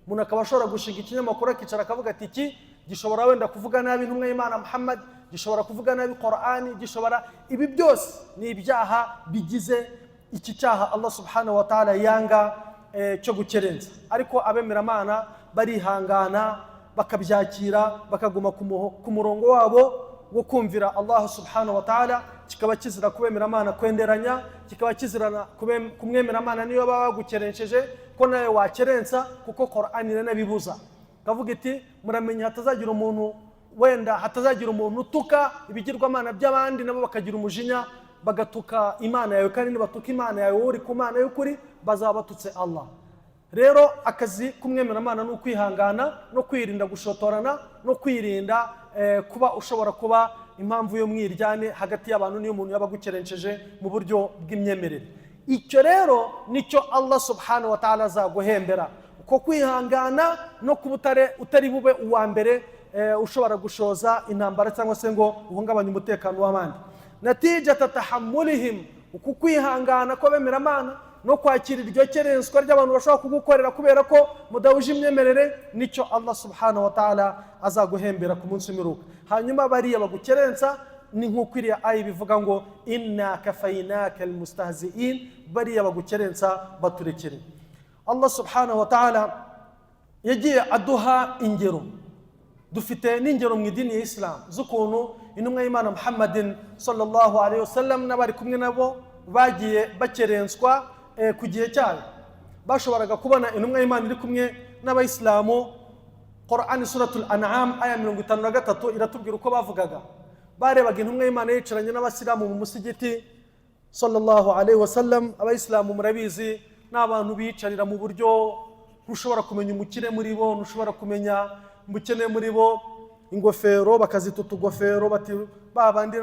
Umuntu akaba ashobora gushinga ikinyamakuru akicara akavuga ati iki gishobora wenda kuvuga nabi intumwa y'Imana Muhammad, gishobora kuvuga nabi Qur'ani, gishobora. Ibi byose ni ibyaha bigize iki cyaha Allah subhanahu wa ta'ala yanga cyo gukerensa. Ariko abemeramana barihangana, bakabyakira, bakaguma ku murongo wabo wo kumvira Allah subhanahu wa ta'ala. Kikaba kizira kubemeramana kwenderanya, kikaba kizira kumwemeramana niyo baba bagukerenceje ko nawe wakerensa, kuko Qur'ani nanabibuza. Kavuga iti muramenya hatazagira umuntu utuka ibigirwamana by'abandi, nabo bakagira umujinya bagatuka Imana yawe, kandi nibatuka Imana yawe uri ku Mana y'ukuri bazaba batutse Allah. Rero akazi kumwemeramana no kwihangana, no kwirinda gushotorana, no kwirinda kuba ushobora kuba impamvu yo mwiryane hagati y'abantu niyo umuntu yabagukerenceje mu buryo bw'imyemerere. Icyo rero nicyo Allah subhanahu wa ta'ala azaguhembera, uko kwihangana no kuba utari bube uwa mbere ushobora gushoza intambara cyangwa se ngo uhungabanye umutekano w'abandi. Natijata tahammulihim, uko kwihangana ko bemeramana no kwakira iryo kerenswa ry'abantu bashobora kugukorera kubera ko mudahuje imyemerere, nicyo Allah subhanahu wa ta'ala azaguhembera ku munsi w'imperuka. Hanyuma bariya bagukerensa ni nk'uko iriya aya bivuga ngo inna kafaynaka almustahzi'in, bariya bagukerensa baturekere. Allah subhanahu wa ta'ala yagiye aduha ingero. Dufite n'ingero mu idini ya Islam z'ukuntu intumwa y'Imana Muhammadin sallallahu alaihi wasallam n'abari kumwe nabo bagiye bakerenswa ku gihe cyayo. Bashoboraga kubona intumwa y'Imana iri kumwe n'Abayisilamu. Qur'an suratul An'am aya 53 iratubwira uko bavugaga. Barebaga intumwa y'Imana yicaranye n'Abasilamu mu musigiti sallallahu alaihi wasallam. Abayisilamu murabizi n'abantu bicarira mu buryo ntushobora kumenya umukire muri bo, ntushobora kumenya umukene muri bo. Ingofero bakazituta ugofero, bati babandi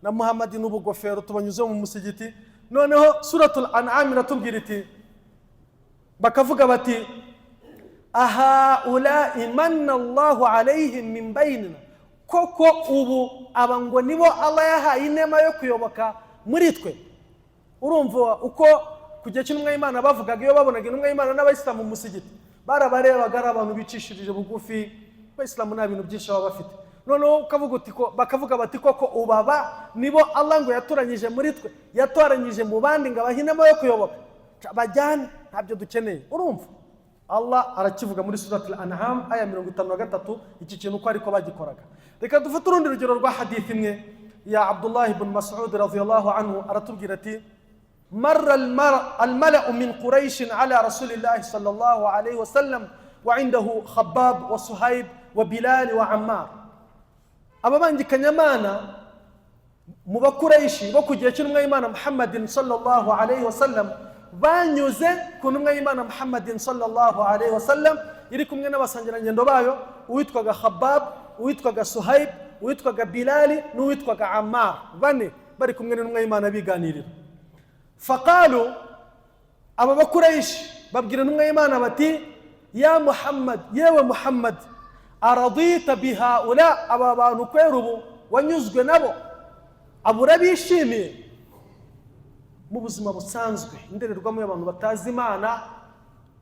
na Muhammad n'ubugofero tubanyuze mu musigiti. Noneho suratul An'am iratubwira iti, bakavuga bati aha ulai manna Allahu alaihim min bainina, koko ubu abango nibo Allah yahaye inema yo kuyoboka muri twe. Urumva uko kujya cy'intumwa y'Imana bavugaga iyo babonaga intumwa y'Imana n'Abayisilamu mu musigiti, barabarebaga ari abantu bicishirije bugufi. Abayisilamu nta bintu byinshi baba bafite. Noneho bakavuga bati koko ubaba nibo Allah ngo yaturanyije muri twe, yatoranyije mu bandi ngo abahinemo yo kuyoboka, bajyane ntabyo dukeneye. Urumva Allah arakivuga muri suratul An'am aya 53 iki kintu ko ariko bagikoraga. Reka dufate urundi rugero rwa hadith imwe ya Abdullah ibn Mas'ud radhiyallahu anhu. Aratubwira ati marra al-mala'u min Quraysh ala Rasulillah sallallahu alayhi wa sallam wa indahu Khabbab wa Suhayb wa Bilal wa Ammar. Ababangikanyamana mu Bakurayshi bo kugiye cy'intumwa y'Imana Muhammadin sallallahu alayhi wa sallam banyuze ku ntumwa y'Imana Muhammadin sallallahu alayhi wa sallam iri kumwe n'abasangirangendo bayo, uwitwaga Khabbab, uwitwaga Suhayb, uwitwaga Bilal n'uwitwaga Ammar. Bane bari kumwe n'intumwa y'Imana biganirira. Faqalu, aba Bakurayshi babwira intumwa y'Imana bati ya Muhammad, yewe Muhammad, aradita bihaula, aba bantu kwera ubu wanyuzwe nabo, abura bishimiye. Mu buzima busanzwe indererwamo y'abantu batazi Imana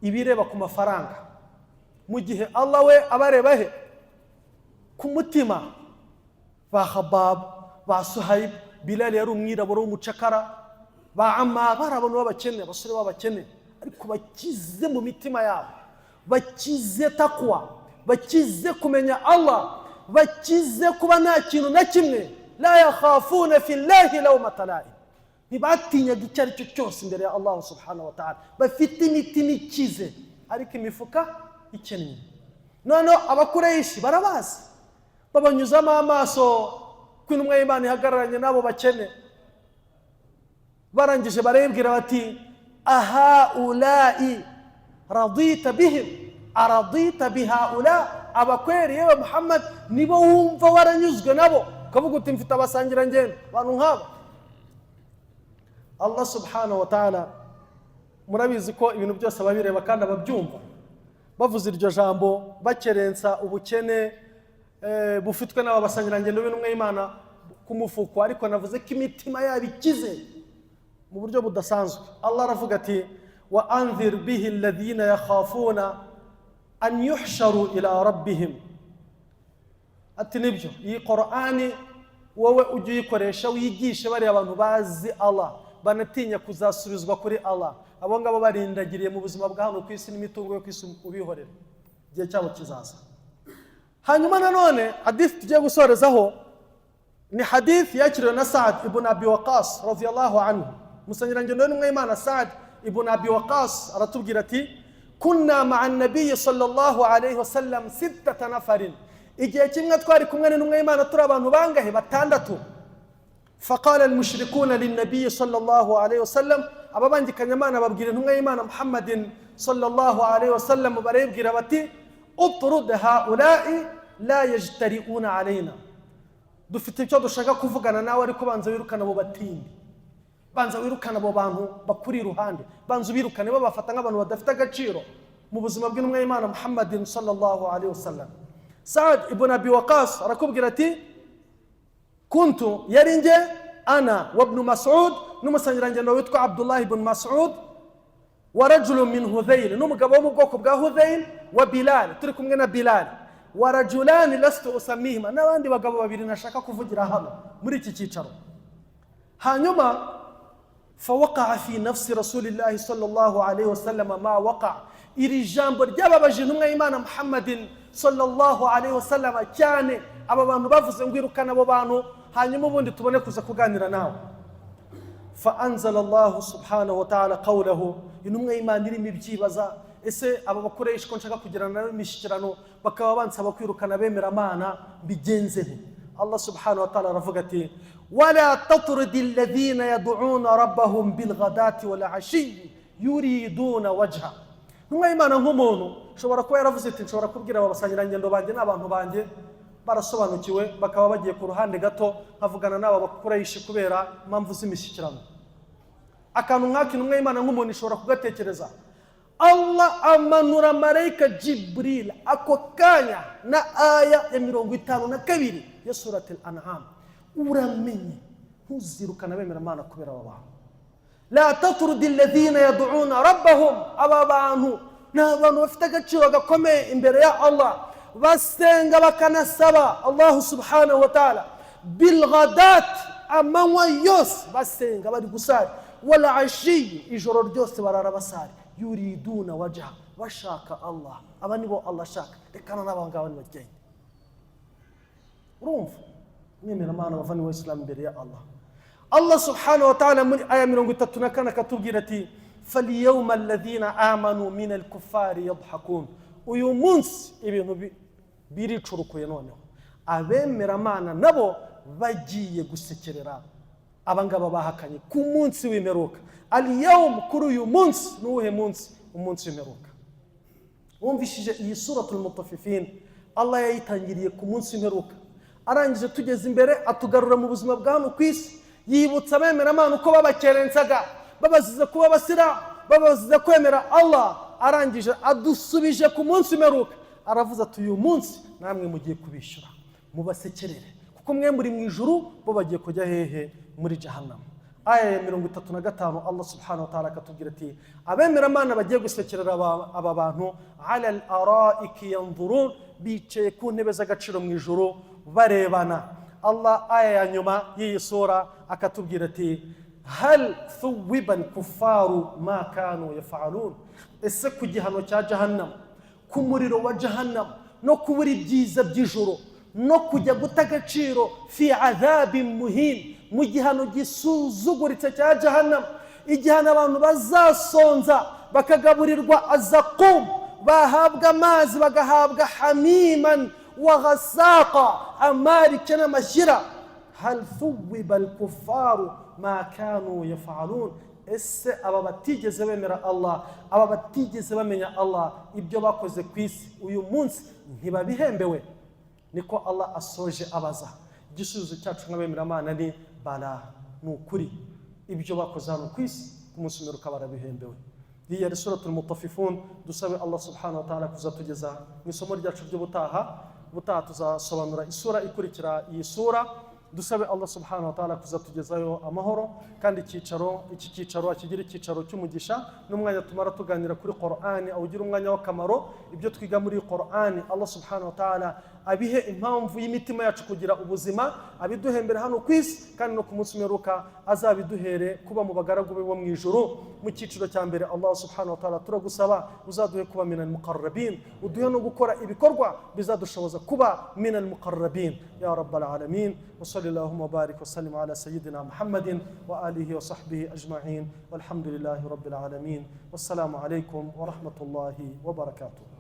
ibireba ku mafaranga, mu gihe Allah we abareba he ku mutima. Ba Khabbab, ba Suhayb, Bilal yari umwirabura w'umucakara, ba Ammar bari abantu b'abakene, abasore b'abakene, ariko bakize mu mitima yabo, bakize takwa, bakize kumenya Allah, bakize kuba nta kintu na kimwe la yakhafuna fillahi lawmata laim ntibatinyaga icyo ari cyo cyose imbere ya Allah subhanahu wa ta'ala bafite imitima ikize ariko imifuka ikennye noneho abakureishi barabazi babanyuzamo amaso kw'intumwa y'Imana ihagararanye nabo bakene barangije barebwira bati aha ulai radita bihim aradita bihaula abakweri yewe Muhammad nibo wumva waranyuzwe nabo kavuga uti mfite abasangira ngendo bantu nk'abo Allah subhanahu wa ta'ala murabizi ko ibintu byose ababireba kandi ababyumva bavuze iryo jambo bakerensa ubukene bufitwe n'aba basangira ngendo b'intumwa y'Imana ku mufuko ariko navuze ko imitima yabo ikize mu buryo budasanzwe Allah aravuga ati wa anzir bihi alladhina yakhafuna an yuhsharu ila rabbihim ati nibyo iyi Qur'ani wowe ujye uyikoresha wigishe bari abantu bazi Allah banatinya kuzasubizwa kuri Allah abo ngabo barindagiriye mu buzima bwa hano ku isi n'imitungo yo ku isi ubihorera igihe cyabo kizaza hanyuma nanone hadith tugiye gusorezaho ni hadith yakiriwe na Sa'd ibn Abi Waqqas radiyallahu anhu musangira ngendo n'umwe y'Imana Sa'd ibn Abi Waqqas aratubwira ati kunna ma'a an-nabiy sallallahu alayhi wasallam 6 nafarin igihe kimwe twari kumwe n'umwe y'Imana turi abantu bangahe batandatu فقال المشركون للنبي صلى الله عليه وسلم ababangikanya Imana babwira intumwa y'Imana Muhammadin sallallahu alayhi wasallam baribwira bati utrud haula'i la yajtari'una alayna dufite icyo dushaka kuvugana nawe ariko banza wirukana abo batindi banza wirukana abo bantu bakuri iruhande banza birukane babafata nk'abantu badafite agaciro mu buzima bw'intumwa y'Imana Muhammadin sallallahu alayhi wasallam Sa'd ibn Abi Waqqas arakubwira ati kuntu yarinje ana wa ibn Mas'ud numusangira ngendo witwa Abdullah ibn Mas'ud wa rajulun min Hudhayl numugabo mu bwoko bwa Hudhayl wa Bilal turi kumwe na Bilal wa rajulan lastu usamihima nabandi bagabo babiri nashaka kuvugira hano muri iki cyicaro hanyuma فوقع في نفس رسول الله صلى الله عليه وسلم ما وقع iri jambo ryababaje intumwa y'Imana Muhammadin sallallahu alayhi wasallam cyane aba bantu bavuze ngwirukana abo bantu hanyuma ubundi tubone kuza kuganira nawe fa anzala Allah subhanahu wa ta'ala qawluhu intumwa y'Imana irimo ibyibaza ese aba bakoresha ko nshaka kugirana nawe imishikirano bakaba bansaba kwirukana bemera Imana bigenze Allah subhanahu wa ta'ala aravuga ati wala tatrudi alladhina yad'una rabbahum bilghadati wal ashi yuriduna wajha intumwa y'Imana nk'umuntu ushobora kuba yaravuze ati nshobora kubwira aba basangira ngendo banjye n'abantu banjye barasobanukiwe bakaba bagiye ku ruhande gato havugana n'aba bakoresha kubera impamvu z'imishyikirano akantu nk'aki intumwa y'Imana nk'umuntu ishobora kugatekereza Allah amanura malaika Jibril ako kanya na aya ya 52 ya surati al-An'am uramenye ntuzirukana bemera Imana kubera aba bantu la tatrudi alladhina yad'una rabbahum aba bantu n'abantu bafite agaciro gakomeye imbere ya Allah basenga bakanasaba Allah subhanahu wa ta'ala bilghadat amanywa yose basenga bari gusari wala ashi ijoro ryose barara basari yuriduna wajha bashaka Allah aba nibo Allah shaka rekana n'abangaba ni bagenge urumva mwemera Imana bavani wa Islam imbere ya Allah Allah subhanahu wa ta'ala muri aya 34 katubwira ati falyawma alladhina amanu min al-kuffari yadhhakun uyu munsi ibintu biricurukuye noneho abemera Imana nabo bagiye gusekerera abangaba bahakanye ku munsi w'imperuka al-yawm kuri uyu munsi nuhe munsi umunsi w'imperuka wumvishije iyi suratul mutaffifin Allah yayitangiriye ku munsi w'imperuka arangije tugeze imbere atugarura mu buzima bwa hano ku isi yibutsa abemera Imana uko babakerensaga babaziza kuba basira babaziza kwemera Allah arangije adusubije ku munsi w'imperuka aravuze ati uyu munsi namwe mugiye kubishyura mubasekerere kuko mwe muri mu ijuru bo bagiye kujya hehe muri jahannam aya ya 35 Allah subhanahu wa ta'ala akatubwira ati abemera Imana bagiye gusekerera aba bantu ala al-ara'iki yanzurun bicaye ku ntebe z'agaciro mu ijuru barebana Allah aya ya nyuma y'iyi sura akatubwira ati hal thuwiban kuffaru ma kanu yaf'alun ese ku gihano cya jahannam ku muriro wa jahannam no kubura ibyiza by'ijuru no kujya guta agaciro fi adhabin muhin, mu gihano gisuzuguritse cya jahannam, igihano abantu bazasonza bakagaburirwa azaqum, bahabwa amazi bagahabwa hamiman wa ghasaqa, amarike n'amashyira. hal thuwiba alkufaru ma kanu yafalun, ese aba batigeze bemera Allah, aba batigeze bamenya Allah, ibyo bakoze ku isi uyu munsi ntibabihembewe? Niko Allah asoje abaza. Igisubizo cyacu nk'abemeramana ni bala, ni ukuri ibyo bakoze hano ku isi ku munsi umwe ukaba barabihembewe. Iyi yari suratul Mutaffifun. Dusabe Allah subhanahu wa ta'ala kuzatugeza mu isomo ryacu ry'ubutaha tuzasobanura isura ikurikira iyi sura. Dusabe Allah subhanahu wa ta'ala kuzatugezayo amahoro, kandi iki cyicaro akigira icyicaro cy'umugisha, n'umwanya tumara tuganira kuri Qur'ani awugira umwanya w'akamaro. Ibyo twiga muri Qur'ani Allah subhanahu wa ta'ala abihe impamvu y'imitima yacu kugira ubuzima, abiduhembere hano ku isi, kandi no ku munsi w'imperuka azabiduhere kuba mu bagaragu be bo mu ijuru. Mu cyiciro cya mbere Allah subhanahu wa ta'ala turagusaba uzaduhe kuba minal muqarrabin, uduhe no gukora ibikorwa bizadushoboza kuba minal muqarrabin ya rabbal alamin. وصلى اللهم وبارك وسلم على سيدنا محمد وآله وصحبه أجمعين، والحمد لله رب العالمين، والسلام عليكم ورحمة الله وبركاته.